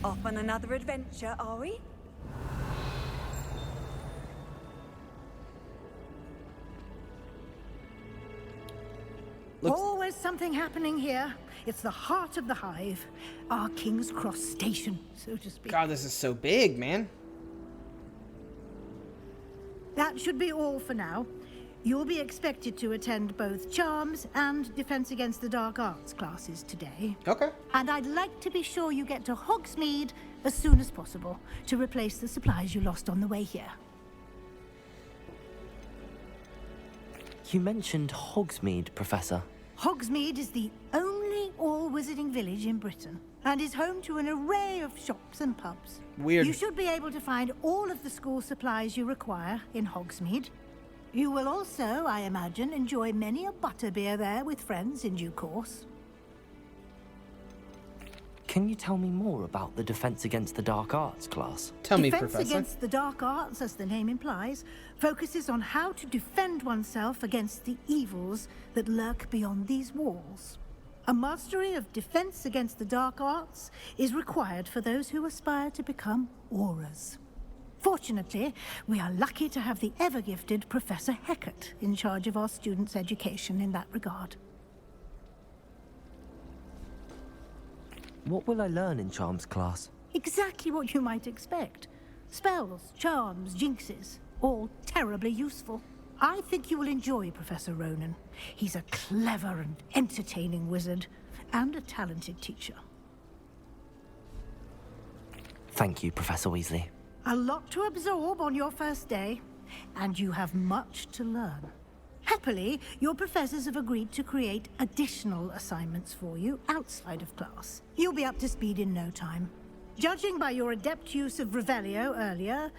Off on another adventure, are we? Always something happening here. It's the heart of the hive. Our King's Cross station, so to speak. God, this is so big, man. That should be all for now. You'll be expected to attend both Charms and Defense Against the Dark Arts classes today. Okay. And I'd like to be sure you get to Hogsmeade as soon as possible to replace the supplies you lost on the way here. You mentioned Hogsmeade, Professor. Hogsmeade is the only all-wizarding village in Britain and is home to an array of shops and pubs. Weird. You should be able to find all of the school supplies you require in Hogsmeade. You will also, I imagine, enjoy many a butterbeer there with friends in due course. Can you tell me more about the Defense Against the Dark Arts class? Tell me, Defense Professor. Against the Dark Arts, as the name implies, focuses on how to defend oneself against the evils that lurk beyond these walls. A mastery of Defense Against the Dark Arts is required for those who aspire to become Aurors. Fortunately, we are lucky to have the ever-gifted Professor Hecat in charge of our students' education in that regard. What will I learn in Charms class? Exactly what you might expect. Spells, charms, jinxes, all terribly useful. I think you will enjoy Professor Ronan. He's a clever and entertaining wizard, and a talented teacher. Thank you, Professor Weasley. A lot to absorb on your first day, and you have much to learn. Happily, your professors have agreed to create additional assignments for you outside of class. You'll be up to speed in no time. Judging by your adept use of Revelio earlier,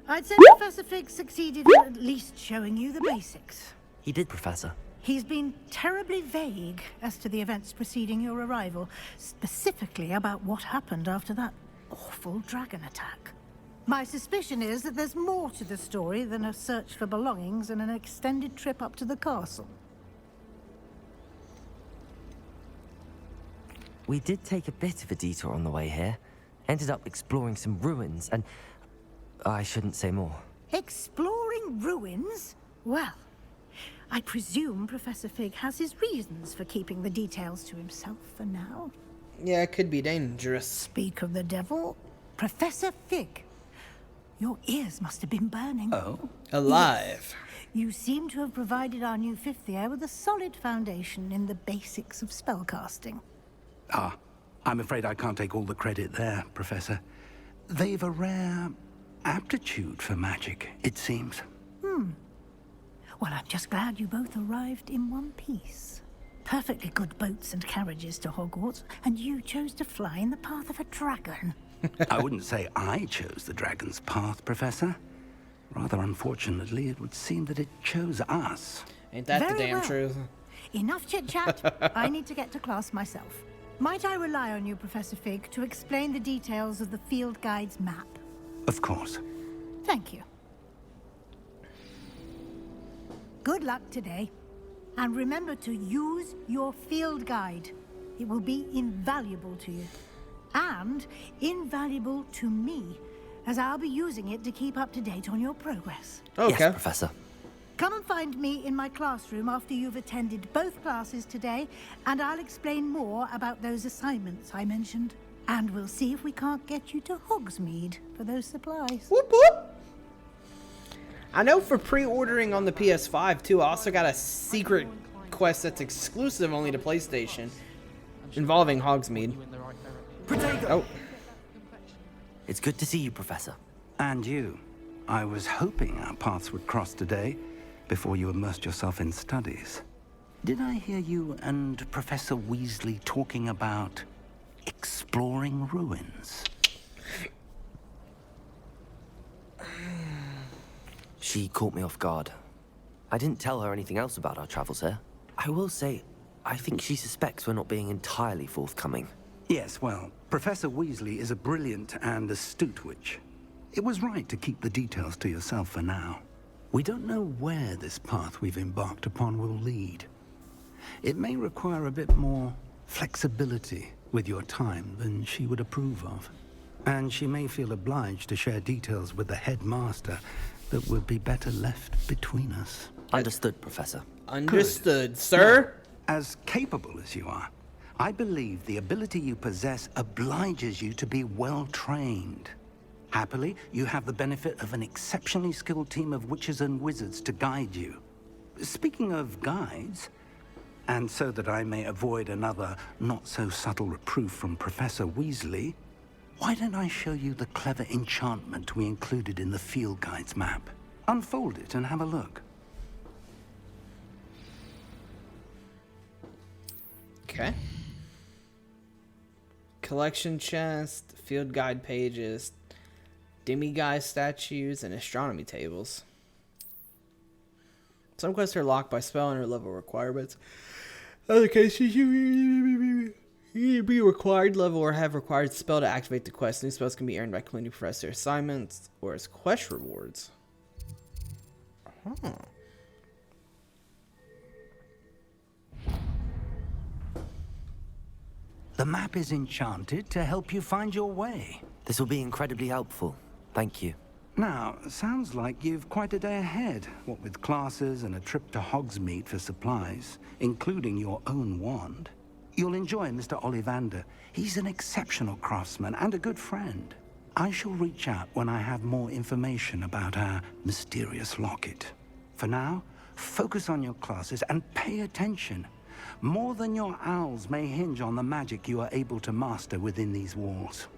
I'd say Professor Fig succeeded in at least showing you the basics. He did, Professor. He's been terribly vague as to the events preceding your arrival, specifically about what happened after that awful dragon attack. My suspicion is that there's more to the story than a search for belongings and an extended trip up to the castle. We did take a bit of a detour on the way here. Ended up exploring some ruins and... I shouldn't say more. Exploring ruins? Well, I presume Professor Fig has his reasons for keeping the details to himself for now. Yeah, it could be dangerous. Speak of the devil. Professor Fig, your ears must have been burning. Oh? Alive. Yes. You seem to have provided our new fifth year with a solid foundation in the basics of spellcasting. Ah, I'm afraid I can't take all the credit there, Professor. They've a rare aptitude for magic, it seems. Well, I'm just glad you both arrived in one piece. Perfectly good boats and carriages to Hogwarts, and you chose to fly in the path of a dragon. I wouldn't say I chose the dragon's path, Professor. Rather unfortunately, it would seem that it chose us. Ain't that Very the damn well. truth? Enough chit-chat. I need to get to class myself. Might I rely on you, Professor Fig, to explain the details of the field guide's map? Of course. Thank you. Good luck today. And remember to use your field guide. It will be invaluable to you. And invaluable to me, as I'll be using it to keep up to date on your progress. Okay. Yes, Professor. Come and find me in my classroom after you've attended both classes today, and I'll explain more about those assignments I mentioned. And we'll see if we can't get you to Hogsmeade for those supplies. Whoop whoop. I know for pre-ordering on the PS5 too, I also got a secret quest that's exclusive only to PlayStation, involving Hogsmeade. Oh. It's good to see you, Professor. And you. I was hoping our paths would cross today, before you immersed yourself in studies. Did I hear you and Professor Weasley talking about exploring ruins? She caught me off guard. I didn't tell her anything else about our travels here. I will say, I think she suspects we're not being entirely forthcoming. Yes, well, Professor Weasley is a brilliant and astute witch. It was right to keep the details to yourself for now. We don't know where this path we've embarked upon will lead. It may require a bit more flexibility with your time than she would approve of. And she may feel obliged to share details with the headmaster that would be better left between us. Understood, Professor. Understood, sir. As capable as you are, I believe the ability you possess obliges you to be well-trained. Happily, you have the benefit of an exceptionally skilled team of witches and wizards to guide you. Speaking of guides, and so that I may avoid another not-so-subtle reproof from Professor Weasley, why don't I show you the clever enchantment we included in the field guide's map? Unfold it and have a look. Okay. Collection chest, field guide pages, demiguise statues, and astronomy tables. Some quests are locked by spell and or level requirements. Other cases, you need to be required level or have required spell to activate the quest. New spells can be earned by completing professor assignments or as quest rewards. Huh. The map is enchanted to help you find your way. This will be incredibly helpful. Thank you. Now, sounds like you've quite a day ahead, what with classes and a trip to Hogsmeade for supplies, including your own wand. You'll enjoy Mr. Ollivander. He's an exceptional craftsman and a good friend. I shall reach out when I have more information about our mysterious locket. For now, focus on your classes and pay attention. More than your owls may hinge on the magic you are able to master within these walls.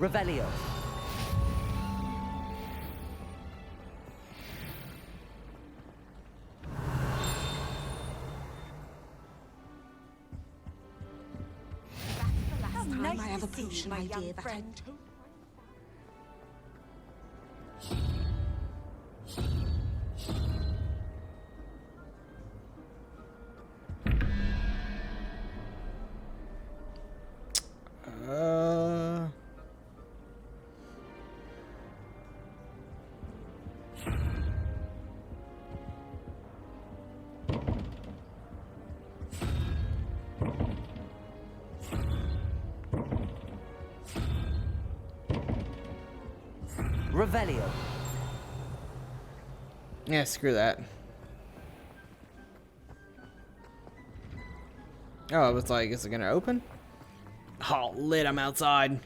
Revelio. Nice I have a potion, my dear friend. Revelio. Yeah, screw that. Oh, I was like, is it gonna open? Oh, lit, I'm outside.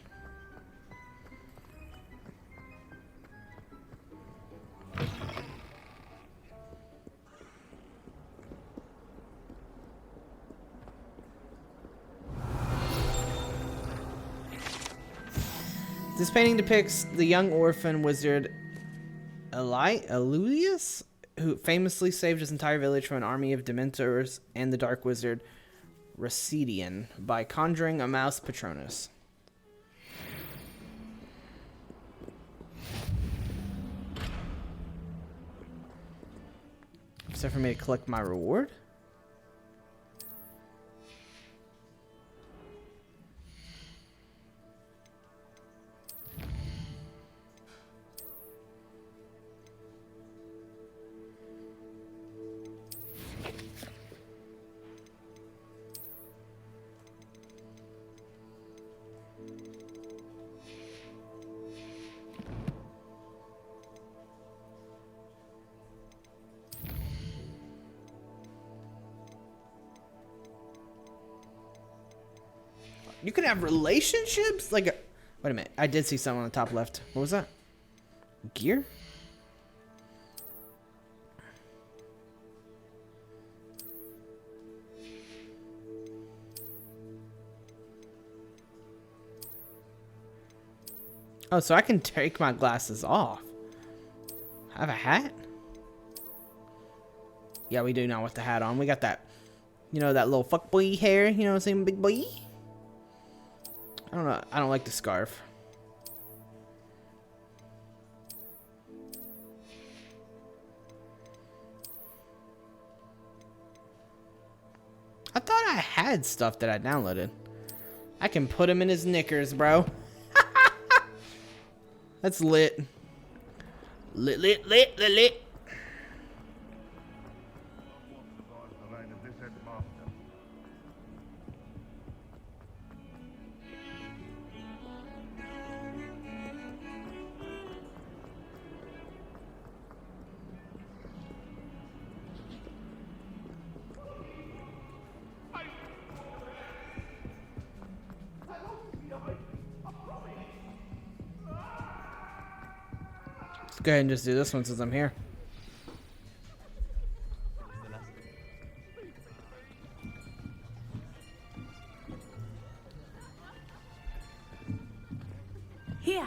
This painting depicts the young orphan wizard Eludius, who famously saved his entire village from an army of Dementors and the dark wizard Recidian by conjuring a mouse Patronus. Is that for me to collect my reward? You can have relationships? Like, wait a minute. I did see someone on the top left. What was that? Gear? Oh, so I can take my glasses off. I have a hat? Yeah, we do now with the hat on. We got that, you know, that little fuckboy hair. You know what I'm saying, big boy? I don't know. I don't like the scarf. I thought I had stuff that I downloaded. I can put him in his knickers, bro. That's lit. Lit, lit, lit, lit, lit. Go ahead and just do this one since I'm here. Here.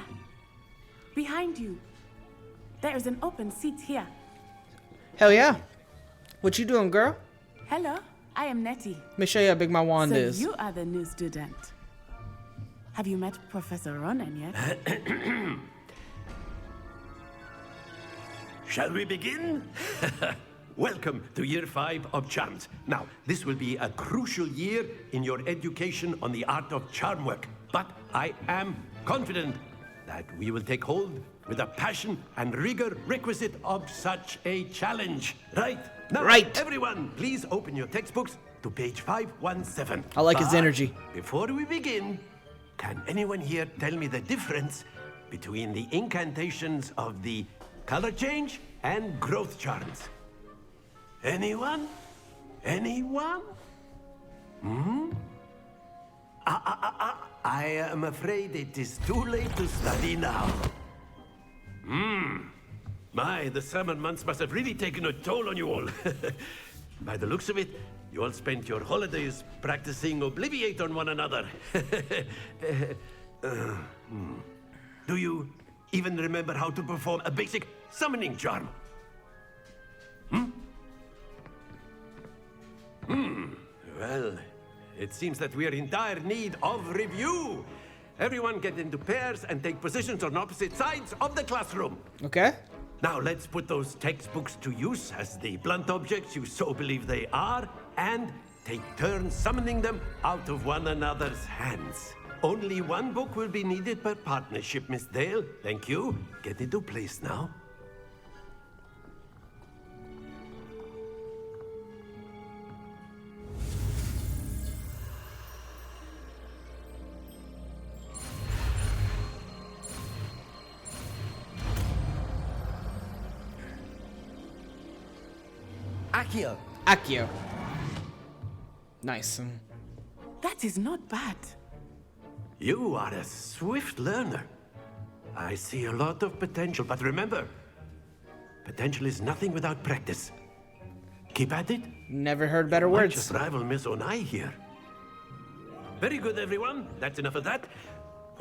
Behind you. There is an open seat here. Hell yeah. What you doing, girl? Hello, I am Nettie. Let me show you how big my wand is. So you are the new student. Have you met Professor Ronan yet? Shall we begin? Welcome to Year 5 of Charms. Now, this will be a crucial year in your education on the art of charm work. But I am confident that we will take hold with the passion and rigor requisite of such a challenge. Right? Now, right. Everyone, please open your textbooks to page 517. I like his energy. Before we begin, can anyone here tell me the difference between the incantations of the color change and growth charms? Anyone? Anyone? Hmm? I am afraid it is too late to study now. My, the summer months must have really taken a toll on you all. By the looks of it, you all spent your holidays practicing Obliviate on one another. Do you even remember how to perform a basic summoning charm? Well, it seems that we are in dire need of review. Everyone get into pairs and take positions on opposite sides of the classroom. Okay. Now let's put those textbooks to use as the blunt objects you so believe they are, and take turns summoning them out of one another's hands. Only one book will be needed per partnership, Miss Dale. Thank you. Get into place now. Accio. Accio. Nice. That is not bad. You are a swift learner. I see a lot of potential, but remember, potential is nothing without practice. Keep at it. Never heard better Might words. just rival Miss Onai here. Very good, everyone. That's enough of that.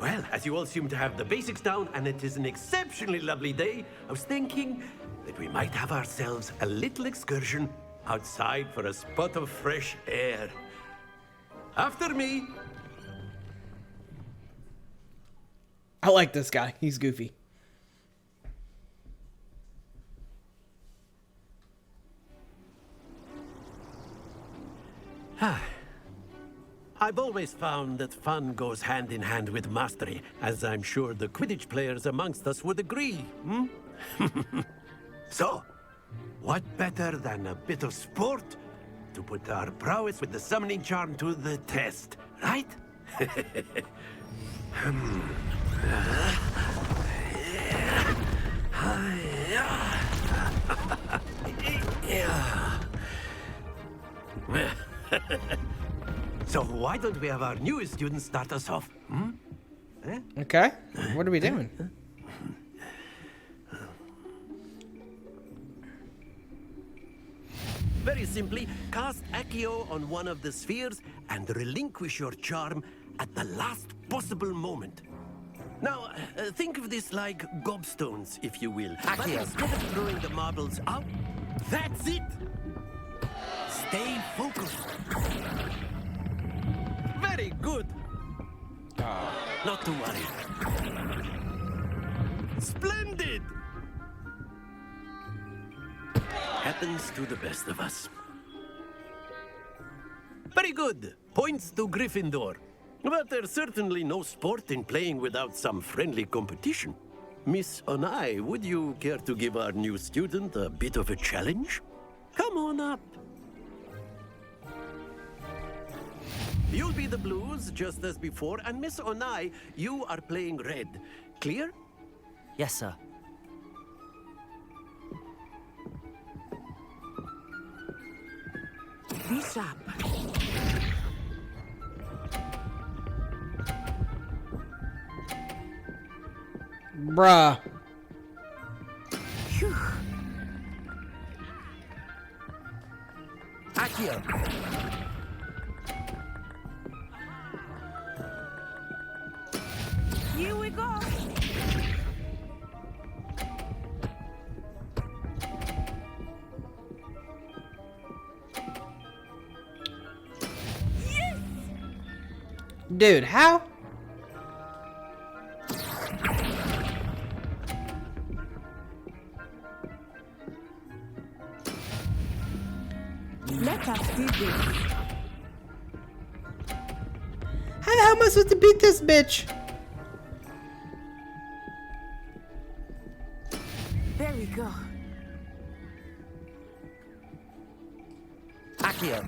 Well, as you all seem to have the basics down, and it is an exceptionally lovely day, I was thinking that we might have ourselves a little excursion outside for a spot of fresh air. After me. I like this guy. He's goofy. I've always found that fun goes hand in hand with mastery, as I'm sure the Quidditch players amongst us would agree, So, what better than a bit of sport to put our prowess with the summoning charm to the test, right? So why don't we have our newest student start us off? Okay. What are we doing? Very simply, cast Accio on one of the spheres and relinquish your charm at the last possible moment. Now, think of this like gobstones, if you will. But instead of throwing the marbles out, that's it! Stay focused. Very good. Not to worry. Splendid! Happens to the best of us. Very good. Points to Gryffindor. But there's certainly no sport in playing without some friendly competition. Miss Onai, would you care to give our new student a bit of a challenge? Come on up. You'll be the blues, just as before, and Miss Onai, you are playing red. Clear? Yes, sir. Be sharp. Bruh. Here we go. Dude, how? Let us do this. How the hell am I supposed to beat this bitch? There we go. Accio.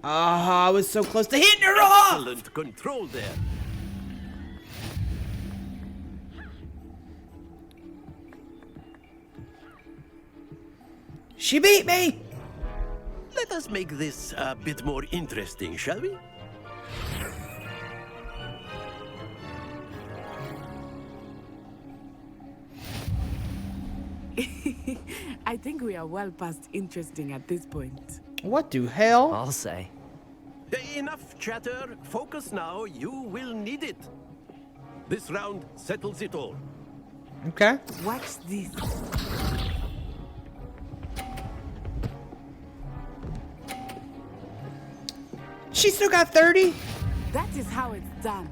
Ah, I was so close to hitting her off! Excellent control there. She beat me! Let us make this a bit more interesting, shall we? I think we are well past interesting at this point. What the hell? I'll say. Enough chatter. Focus now. You will need it. This round settles it all. Okay. Watch this. She still got 30? That is how it's done.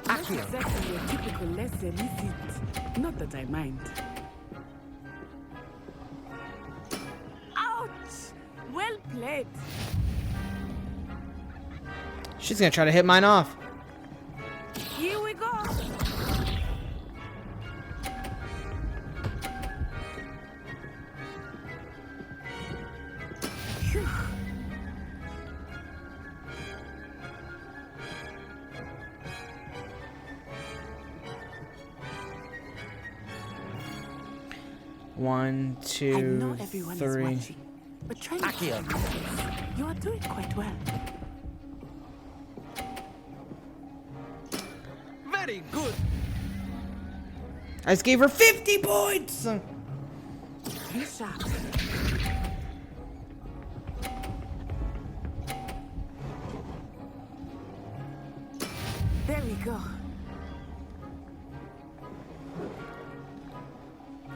That's exactly your typical lesson, is it? Not that I mind. Ouch! Well played. She's gonna try to hit mine off. Here we go. Phew. One, I two, know everyone is three. watching, but try not to. You are doing quite well. Very good. I just gave her 50 points! Be sharp. There we go.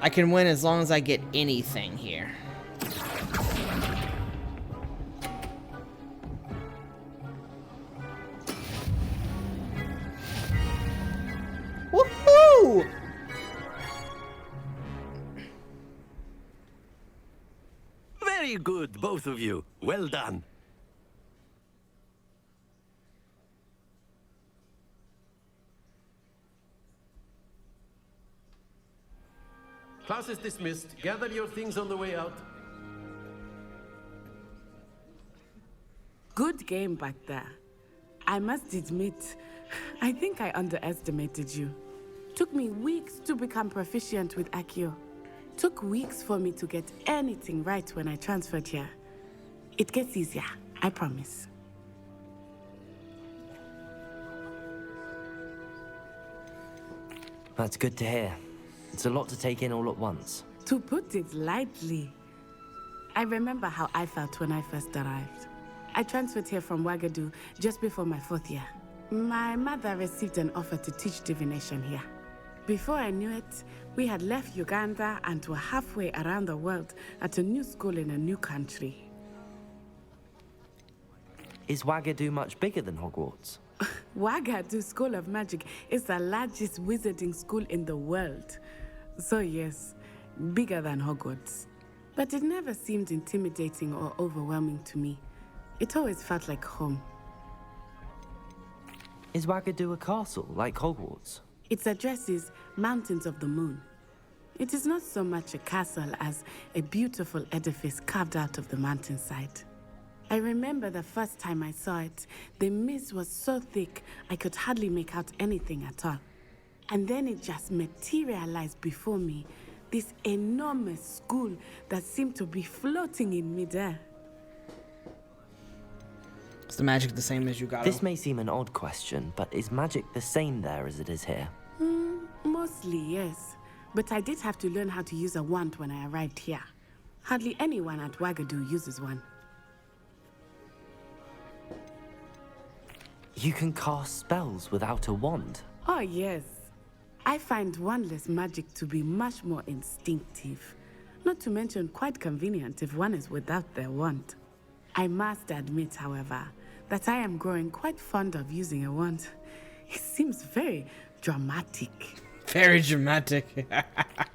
I can win as long as I get anything here. Woohoo! Very good, both of you. Well done. Class is dismissed. Gather your things on the way out. Good game back there. I must admit, I think I underestimated you. Took me weeks to become proficient with Accio. Took weeks for me to get anything right when I transferred here. It gets easier, I promise. That's good to hear. It's a lot to take in all at once. To put it lightly, I remember how I felt when I first arrived. I transferred here from Ouagadougou just before my 4th year. My mother received an offer to teach divination here. Before I knew it, we had left Uganda and were halfway around the world at a new school in a new country. Is Ouagadougou much bigger than Hogwarts? Ouagadougou School of Magic is the largest wizarding school in the world. So yes, bigger than Hogwarts. But it never seemed intimidating or overwhelming to me. It always felt like home. Is Ouagadougou a castle, like Hogwarts? Its address is Mountains of the Moon. It is not so much a castle as a beautiful edifice carved out of the mountainside. I remember the first time I saw it, the mist was so thick I could hardly make out anything at all. And then it just materialized before me, this enormous school that seemed to be floating in midair. Is the magic the same as you got? This may seem an odd question, but is magic the same there as it is here? Mostly, yes. But I did have to learn how to use a wand when I arrived here. Hardly anyone at Wagadu uses one. You can cast spells without a wand? Oh, yes. I find wandless magic to be much more instinctive. Not to mention quite convenient if one is without their wand. I must admit, however, that I am growing quite fond of using a wand. It seems very dramatic. Very dramatic.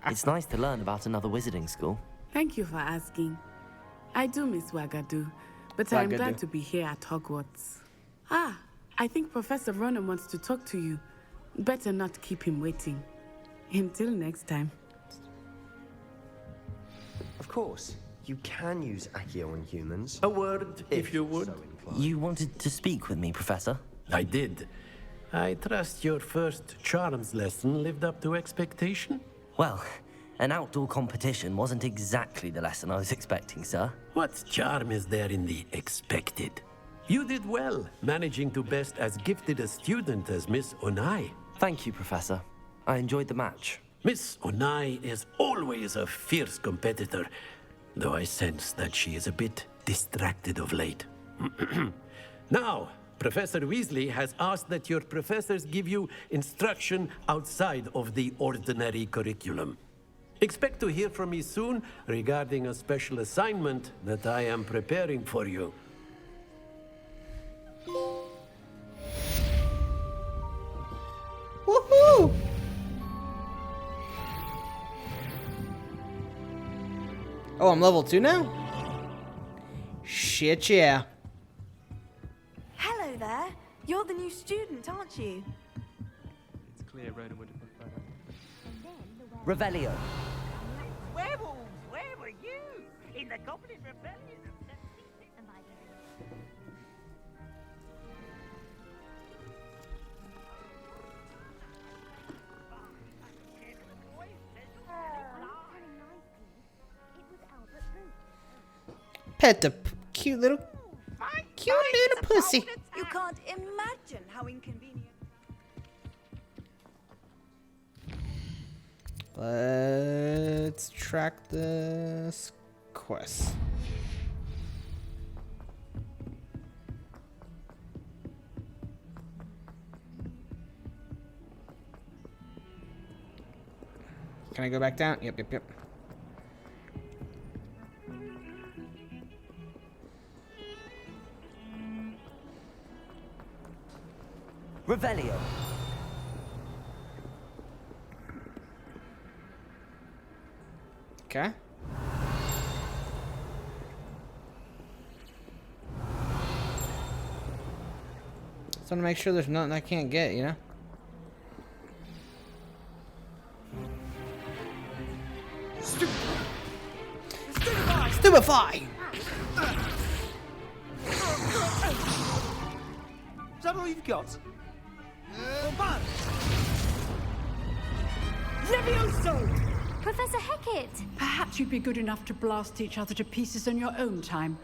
It's nice to learn about another wizarding school. Thank you for asking. I do miss Wagadu, but I'm glad to be here at Hogwarts. Ah, I think Professor Ronan wants to talk to you. Better not keep him waiting. Until next time. Of course, you can use Accio on humans. A word, if you would. You wanted to speak with me, Professor? I did. I trust your first charms lesson lived up to expectation? Well, an outdoor competition wasn't exactly the lesson I was expecting, sir. What charm is there in the expected? You did well, managing to best as gifted a student as Miss Onai. Thank you, Professor. I enjoyed the match. Miss Onai is always a fierce competitor, though I sense that she is a bit distracted of late. Now, Professor Weasley has asked that your professors give you instruction outside of the ordinary curriculum. Expect to hear from me soon regarding a special assignment that I am preparing for you. Woohoo! Oh, I'm level 2 now? Shit, yeah. Hello there. You're the new student, aren't you? It's clear Ronan would have preferred it. Revelio. Werewolves, where were you? In the Goblin Rebellion of 76. Pet the cute little pussy. You can't imagine how inconvenient. Let's track this quest. Can I go back down? Yep. Revelio. Okay. Just want to make sure there's nothing I can't get, you know? Stupefy! Is that all you've got? Levioso! Professor Hecat! Perhaps you'd be good enough to blast each other to pieces in your own time.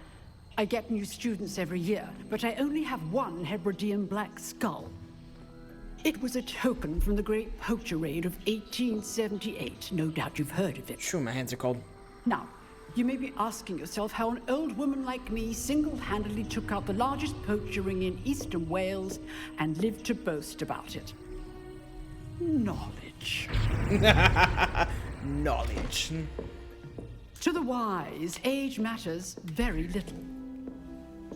I get new students every year, but I only have one Hebridean black skull. It was a token from the Great Poacher Raid of 1878. No doubt you've heard of it. Sure, my hands are cold. Now, you may be asking yourself how an old woman like me single-handedly took out the largest poacher ring in eastern Wales and lived to boast about it. Knowledge. Knowledge. To the wise, age matters very little.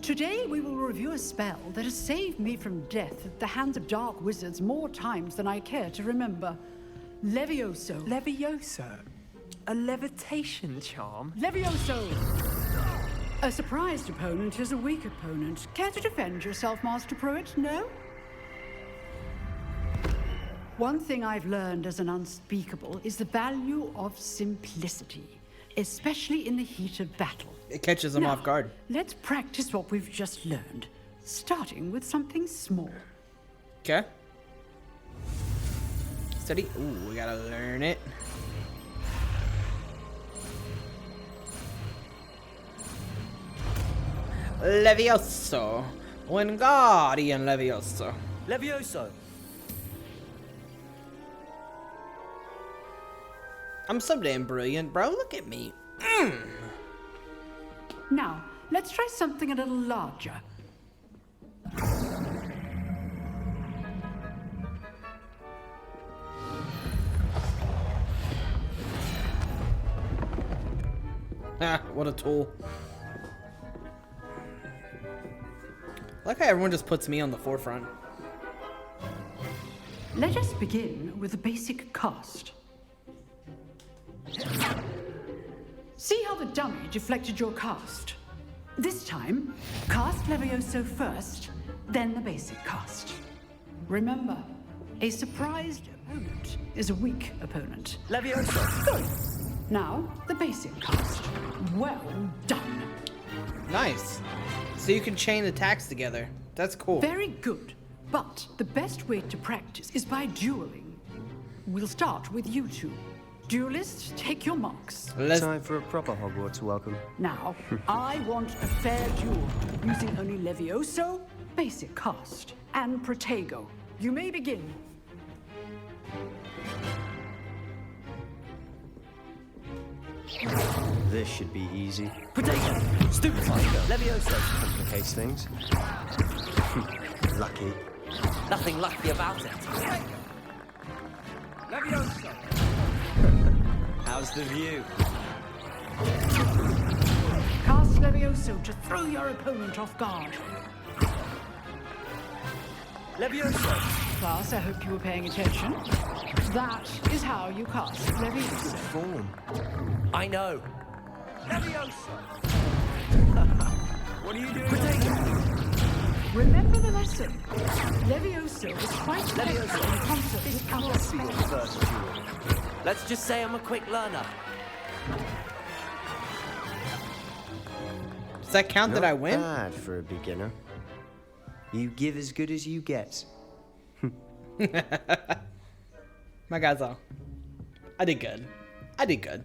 Today we will review a spell that has saved me from death at the hands of dark wizards more times than I care to remember. Levioso. Levioso? A levitation charm? Levioso! A surprised opponent is a weak opponent. Care to defend yourself, Master Pruitt? No? One thing I've learned as an unspeakable is the value of simplicity, especially in the heat of battle. It catches them off guard. Let's practice what we've just learned, starting with something small. Okay. Steady. Ooh, we gotta learn it. Levioso. Wingardium Levioso. Levioso. I'm so damn brilliant, bro. Look at me. Now, let's try something a little larger. Ah, what a tool. I like how everyone just puts me on the forefront. Let us begin with the basic cast. See how the dummy deflected your cast? This time, cast Levioso first, then the basic cast. Remember, a surprised opponent is a weak opponent. Levioso! Good. Now, the basic cast. Well done. Nice. So you can chain attacks together. That's cool. Very good. But the best way to practice is by dueling. We'll start with you two. Duelists, take your marks. Time for a proper Hogwarts welcome. Now, I want a fair duel, using only Levioso, basic cast, and Protego. You may begin. This should be easy. Protego! Stupefy! Levioso complicates things. Lucky. Nothing lucky about it. Levioso! How's the view? Cast Levioso to throw your opponent off guard. Levioso! Class, I hope you were paying attention. That is how you cast Levioso. Form. I know. Levioso! What are you doing? Remember the lesson. Levioso is quite effective in concert with other Be your first duel. Let's just say I'm a quick learner. Does that count that I win? Not bad for a beginner. You give as good as you get. My guys all. I did good. I did good.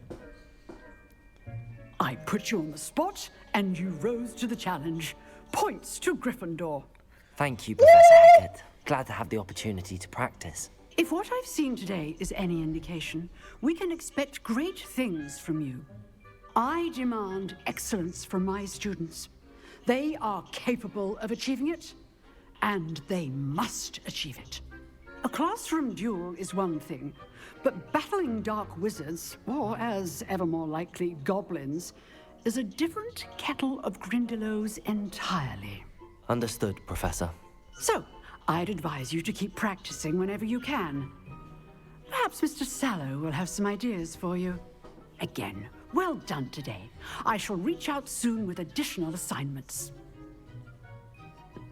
I put you on the spot, and you rose to the challenge. Points to Gryffindor. Thank you, Professor Hecat. Glad to have the opportunity to practice. If what I've seen today is any indication, we can expect great things from you. I demand excellence from my students. They are capable of achieving it, and they must achieve it. A classroom duel is one thing, but battling dark wizards, or as ever more likely, goblins, is a different kettle of Grindylows entirely. Understood, Professor. So, I'd advise you to keep practicing whenever you can. Perhaps Mr. Sallow will have some ideas for you. Again, well done today. I shall reach out soon with additional assignments.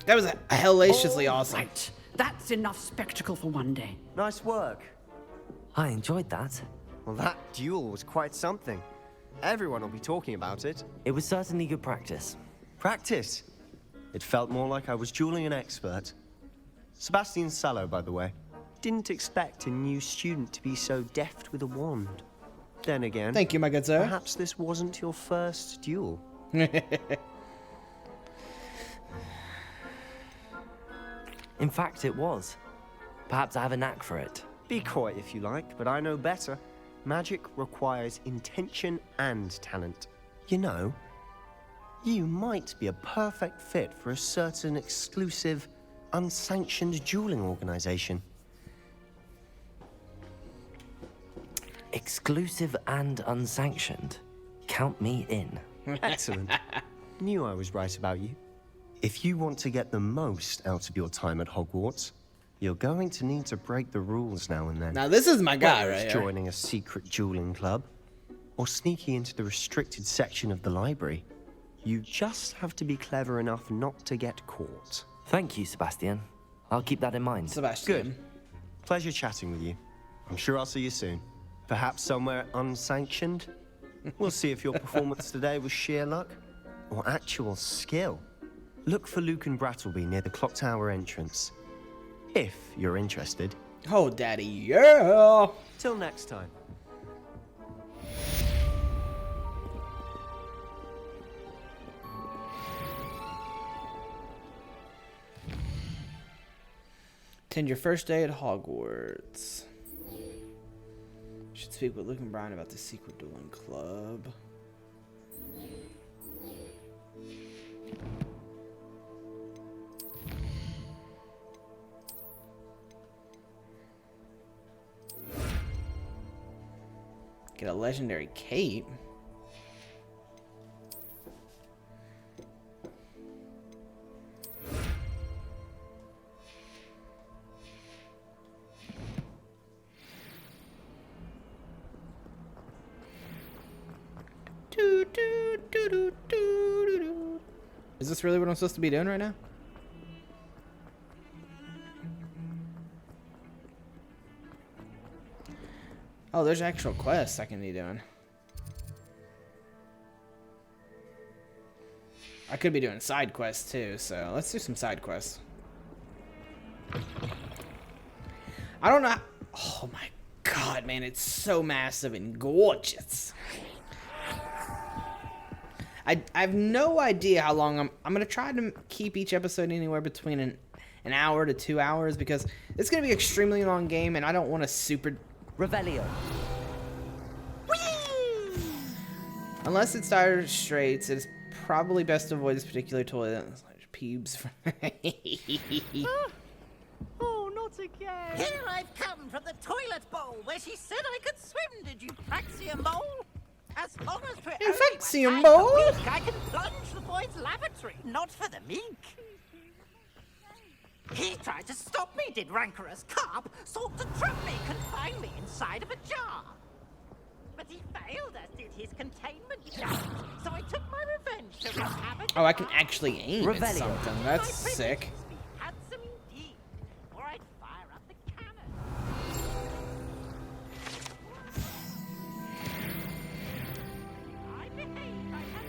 That was hellaciously awesome. Right. That's enough spectacle for one day. Nice work. I enjoyed that. Well, that duel was quite something. Everyone will be talking about it. It was certainly good practice. Practice? It felt more like I was dueling an expert. Sebastian Sallow, by the way. Didn't expect a new student to be so deft with a wand. Then again... Thank you, my good sir. Perhaps this wasn't your first duel. In fact, it was. Perhaps I have a knack for it. Be coy if you like, but I know better. Magic requires intention and talent. You know, you might be a perfect fit for a certain exclusive, unsanctioned dueling organization. Exclusive and unsanctioned. Count me in. Excellent. Knew I was right about you. If you want to get the most out of your time at Hogwarts, you're going to need to break the rules now and then. Now this is my guy Whether right it's here. joining a secret dueling club, or sneaking into the restricted section of the library. You just have to be clever enough not to get caught. Thank you, Sebastian. I'll keep that in mind. Sebastian. Good. Pleasure chatting with you. I'm sure I'll see you soon. Perhaps somewhere unsanctioned? We'll see if your performance today was sheer luck or actual skill. Look for Luke and Brattleby near the clock tower entrance. If you're interested. Oh, daddy, yeah! Till next time. Attend your first day at Hogwarts. Should speak with Luke and Brian about the secret dueling club. Get a legendary cape. Is this really what I'm supposed to be doing right now? Oh, there's actual quests I can be doing. I could be doing side quests too, so let's do some side quests. I don't know. Oh my god, man, it's so massive and gorgeous. I have no idea how long I'm gonna try to keep each episode anywhere between an hour to 2 hours, because it's gonna be an extremely long game and I don't want to super Revelio. Unless it's Dire Straits, it is probably best to avoid this particular toilet. Peebs. Oh, not again. Here I've come from the toilet bowl where she said I could swim. Did you fancy a mole? As long as for You fancy a only 1 mole? time a week, I can plunge the boy's lavatory, not for the meek. He tried to stop me, did rancorous carp, sought to trap me, confine me inside of a jar. But he failed, as did his containment challenge, so I took my revenge to inhabit. Oh, I can actually aim at Revelio. something. That's sick. Handsome indeed, or I'd fire up the cannon.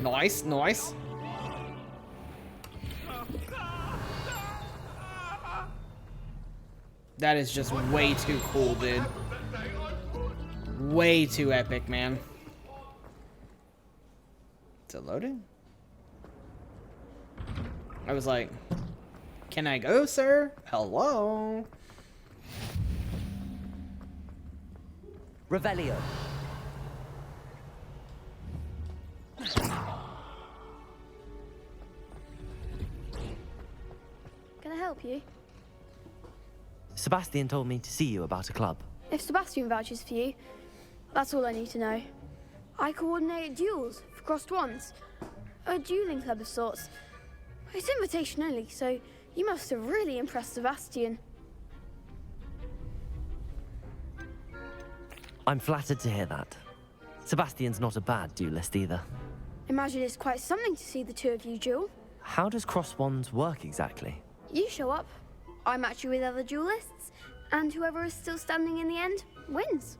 Nice, nice. That is just way too cool, dude. Way too epic, man. Is it loading? I was like, can I go, sir? Hello? Revelio. Can I help you? Sebastian told me to see you about a club. If Sebastian vouches for you, that's all I need to know. I coordinate duels for crossed wands. A dueling club of sorts. It's invitation only, so you must have really impressed Sebastian. I'm flattered to hear that. Sebastian's not a bad duelist either. Imagine it's quite something to see the two of you duel. How does cross wands work exactly? You show up, I match you with other duelists, and whoever is still standing in the end wins.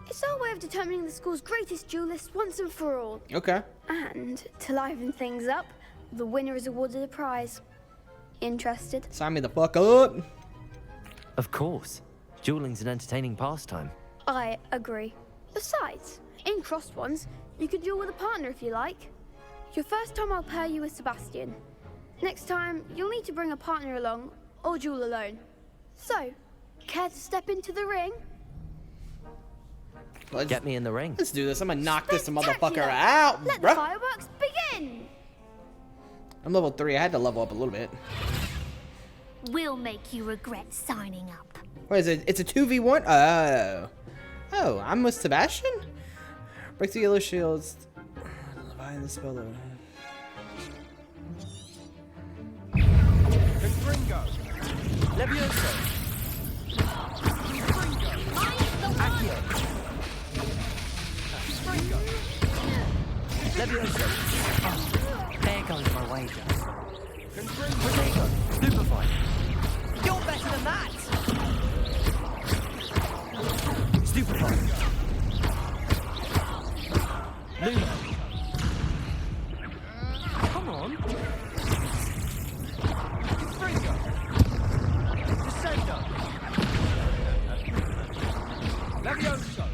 It's our way of determining the school's greatest duelist once and for all. Okay. And to liven things up, the winner is awarded a prize. Interested? Sign me the fuck up. Of course. Dueling's an entertaining pastime. I agree. Besides, in crossed ones, you could duel with a partner if you like. Your first time I'll pair you with Sebastian. Next time, you'll need to bring a partner along, or duel alone. So, care to step into the ring? Get me in the ring. Let's do this. I'm gonna knock this motherfucker out, Let the bruh. fireworks begin! I'm level 3. I had to level up a little bit. We'll make you regret signing up. What is it? It's a 2v1? Oh. Oh, I'm with Sebastian? Break the yellow shields. Divine the spell. Confringo. Levioso. Accio. Levioso. Oh, there goes my wager. Protego. Stupefy. You're better than that. Stupefy. Luna. Come on. Confringo. Descendo. Levioso.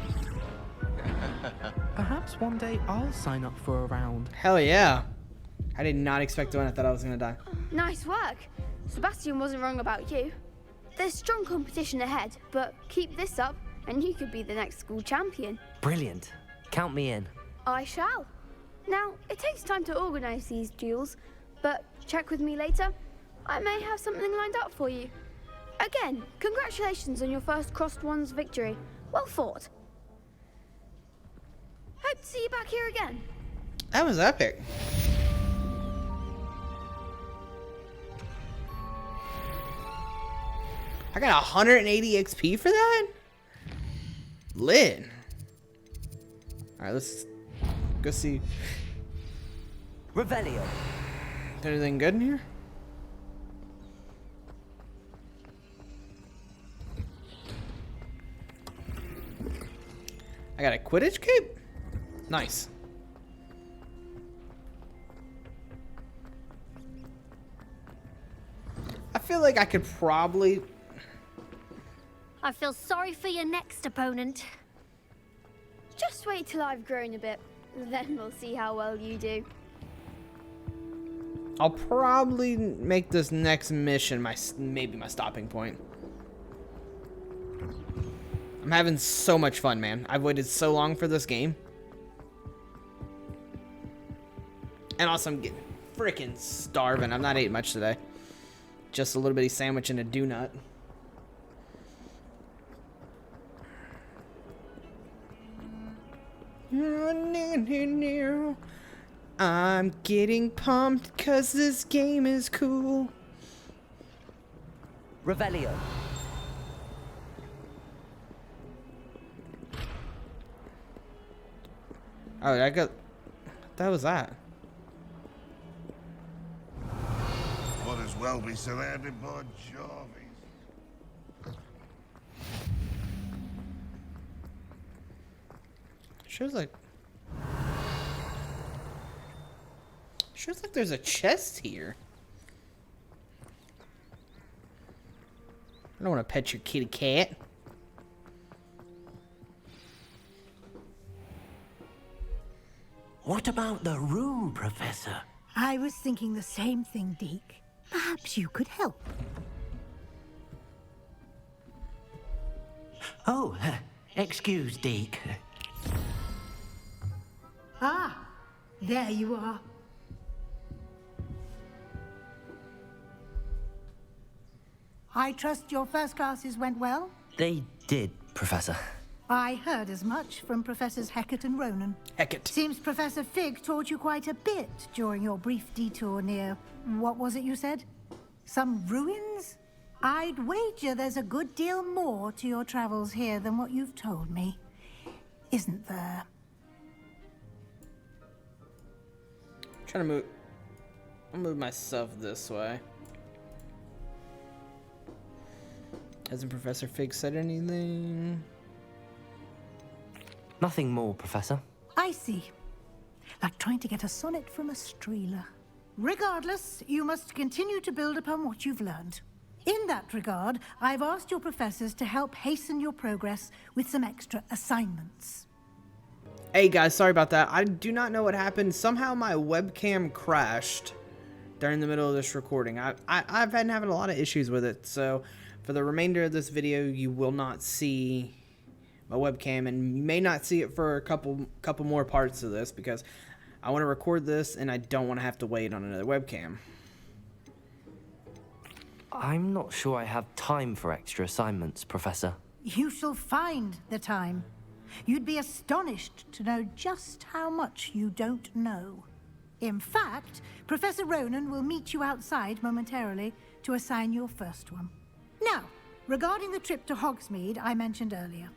Perhaps one day I'll sign up for a round. Hell yeah. I did not expect to win. I thought I was gonna die. Nice work. Sebastian wasn't wrong about you. There's strong competition ahead, but keep this up and you could be the next school champion. Brilliant. Count me in. I shall. Now, it takes time to organise these duels, but check with me later. I may have something lined up for you. Again, congratulations on your first Crossed Wands victory. Well fought. Hope to see you back here again. That was epic. I got 180 XP for that? Lit. Alright, let's go see. Revelio. Is anything good in here? I got a Quidditch cape? Nice. I feel like I could probably... I feel sorry for your next opponent. Just wait till I've grown a bit, then we'll see how well you do. I'll probably make this next mission maybe my stopping point. I'm having so much fun, man. I've waited so long for this game. And also I'm getting freaking starving. I'm not eating much today. Just a little bitty sandwich and a donut. I'm getting pumped cause this game is cool. Revelio. Oh, I got... That was that. Might as well be surrounded by Jarvis. Shows like there's a chest here. I don't want to pet your kitty cat. What about the room, Professor? I was thinking the same thing, Deke. Perhaps you could help. Oh, excuse, Deke. Ah, there you are. I trust your first classes went well? They did, Professor. I heard as much from Professors Hecat and Ronan. Hecat. Seems Professor Fig taught you quite a bit during your brief detour near... What was it you said? Some ruins? I'd wager there's a good deal more to your travels here than what you've told me. Isn't there? Trying to move... I'll move myself this way. Hasn't Professor Fig said anything? Nothing more, Professor. I see. Like trying to get a sonnet from a streeler. Regardless, you must continue to build upon what you've learned. In that regard, I've asked your professors to help hasten your progress with some extra assignments. Hey guys, sorry about that. I do not know what happened. Somehow my webcam crashed during the middle of this recording. I've been having a lot of issues with it, so for the remainder of this video, you will not see my webcam, and you may not see it for a couple more parts of this because I want to record this and I don't want to have to wait on another webcam. I'm not sure I have time for extra assignments, Professor. You shall find the time. You'd be astonished to know just how much you don't know. In fact, Professor Ronan will meet you outside momentarily to assign your first one. Now, regarding the trip to Hogsmeade I mentioned earlier,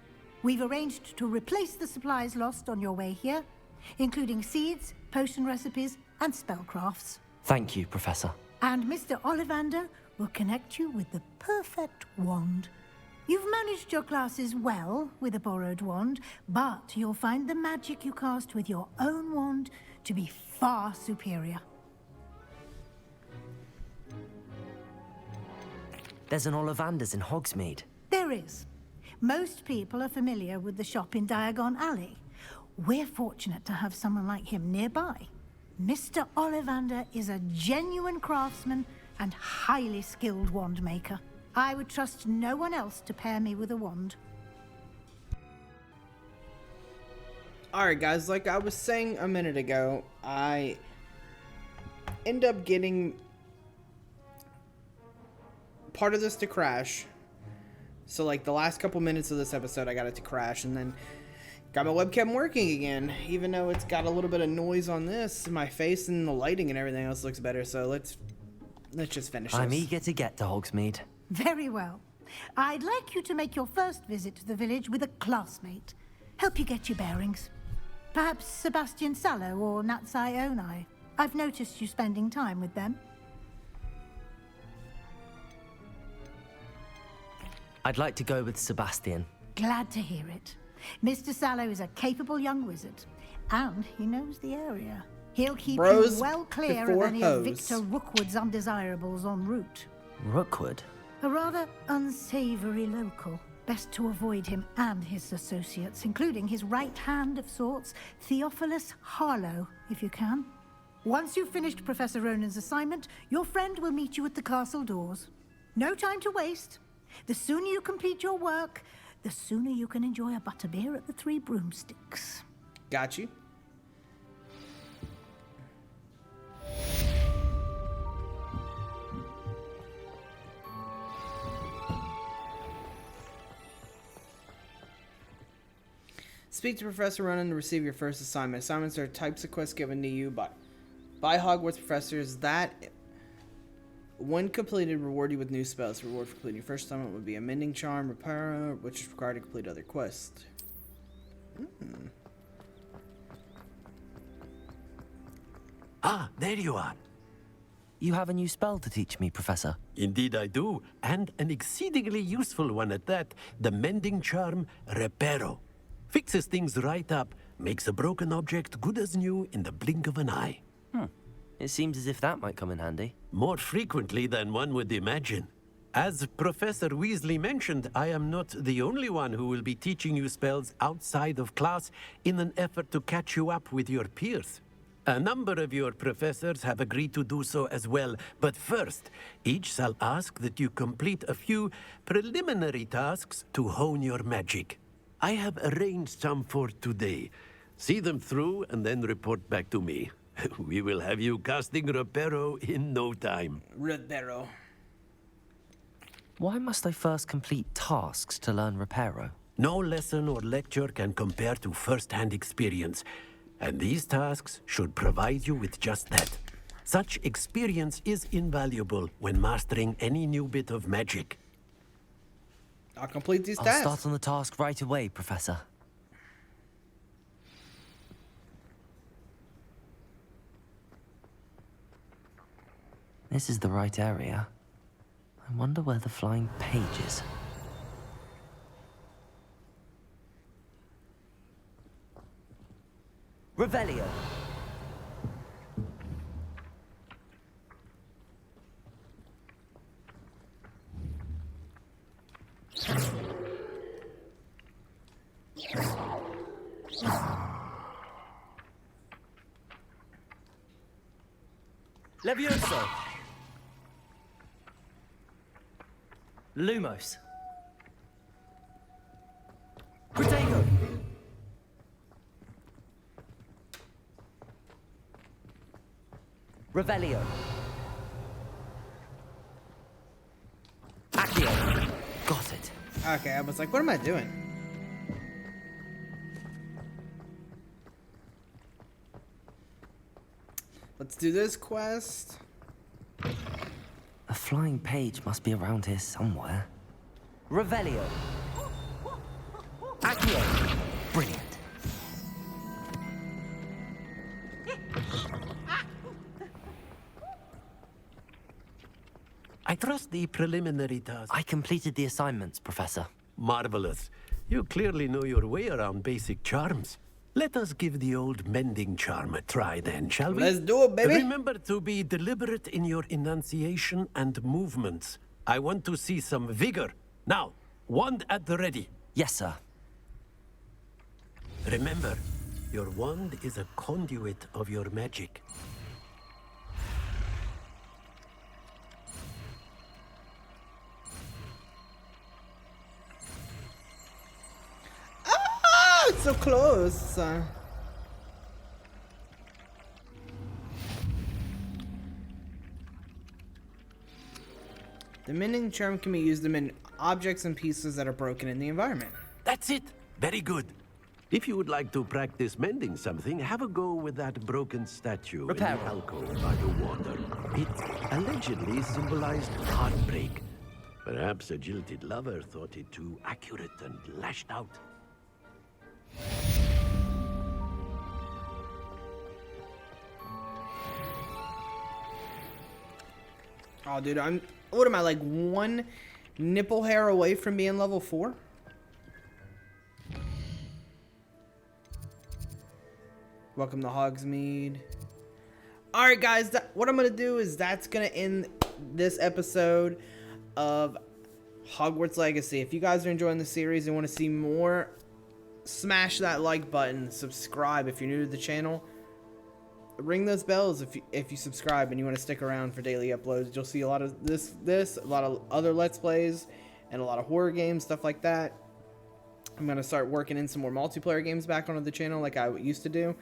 we've arranged to replace the supplies lost on your way here, including seeds, potion recipes, and spellcrafts. Thank you, Professor. And Mr. Ollivander will connect you with the perfect wand. You've managed your classes well with a borrowed wand, but you'll find the magic you cast with your own wand to be far superior. There's an Ollivander's in Hogsmeade. There is. Most people are familiar with the shop in Diagon Alley. We're fortunate to have someone like him nearby. Mr. Ollivander is a genuine craftsman and highly skilled wand maker. I would trust no one else to pair me with a wand. Alright guys, like I was saying a minute ago, I end up getting part of this to crash. So like the last couple minutes of this episode I got it to crash, and then got my webcam working again, even though it's got a little bit of noise on this. My face and the lighting and everything else looks better, so let's just finish this. I'm eager to get to Hogsmeade. Very well. I'd like you to make your first visit to the village with a classmate. Help you get your bearings. Perhaps Sebastian Sallow or Natsai Onai. I've noticed you spending time with them. I'd like to go with Sebastian. Glad to hear it. Mr. Sallow is a capable young wizard, and he knows the area. He'll keep you well clear of any of Victor Rookwood's undesirables en route. Rookwood? A rather unsavory local. Best to avoid him and his associates, including his right hand of sorts, Theophilus Harlow, if you can. Once you've finished Professor Ronan's assignment, your friend will meet you at the castle doors. No time to waste. The sooner you complete your work, the sooner you can enjoy a butterbeer at the Three Broomsticks. Got you. Speak to Professor Ronan to receive your first assignment. Assignments are types of quests given to you by Hogwarts professors that, when completed, reward you with new spells. Reward for completing your first assignment would be a Mending Charm, Repair, which is required to complete other quests. Ah, there you are. You have a new spell to teach me, Professor. Indeed I do, and an exceedingly useful one at that. The Mending Charm, Reparo. Fixes things right up, makes a broken object good as new in the blink of an eye. It seems as if that might come in handy. More frequently than one would imagine. As Professor Weasley mentioned, I am not the only one who will be teaching you spells outside of class in an effort to catch you up with your peers. A number of your professors have agreed to do so as well, but first, each shall ask that you complete a few preliminary tasks to hone your magic. I have arranged some for today. See them through and then report back to me. We will have you casting Reparo in no time. Reparo. Why must I first complete tasks to learn Reparo? No lesson or lecture can compare to first-hand experience, and these tasks should provide you with just that. Such experience is invaluable when mastering any new bit of magic. I'll complete these I'll tasks. start on the task right away, Professor. This is the right area. I wonder where the flying page is. Revelio. Levioso. Lumos. Protego. Revelio. Accio. Got it. Okay, I was like, what am I doing? Let's do this quest. A flying page must be around here somewhere. Revelio. Accio. Brilliant. I trust the preliminary task. I completed the assignments, Professor. Marvelous. You clearly know your way around basic charms. Let us give the old mending charm a try then, shall we? Let's do it, baby. Remember to be deliberate in your enunciation and movements. I want to see some vigor. Now, wand at the ready. Yes, sir. Remember, your wand is a conduit of your magic. Ah, it's so close. The mending charm can be used to mend objects and pieces that are broken in the environment. That's it. Very good. If you would like to practice mending something, have a go with that broken statue in the alcove by the water. It allegedly symbolized heartbreak. Perhaps a jilted lover thought it too accurate and lashed out. Oh, dude, what am I, like one nipple hair away from being level 4? Welcome to Hogsmeade. Alright, guys, what I'm going to do is that's going to end this episode of Hogwarts Legacy. If you guys are enjoying the series and want to see more, smash that like button, subscribe if you're new to the channel. Ring those bells if you subscribe and you want to stick around for daily uploads. You'll see a lot of this, a lot of other Let's Plays, and a lot of horror games, stuff like that. I'm going to start working in some more multiplayer games back onto the channel like I used to do.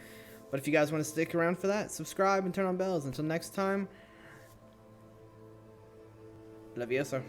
But if you guys want to stick around for that, subscribe and turn on bells. Until next time, love you, sir.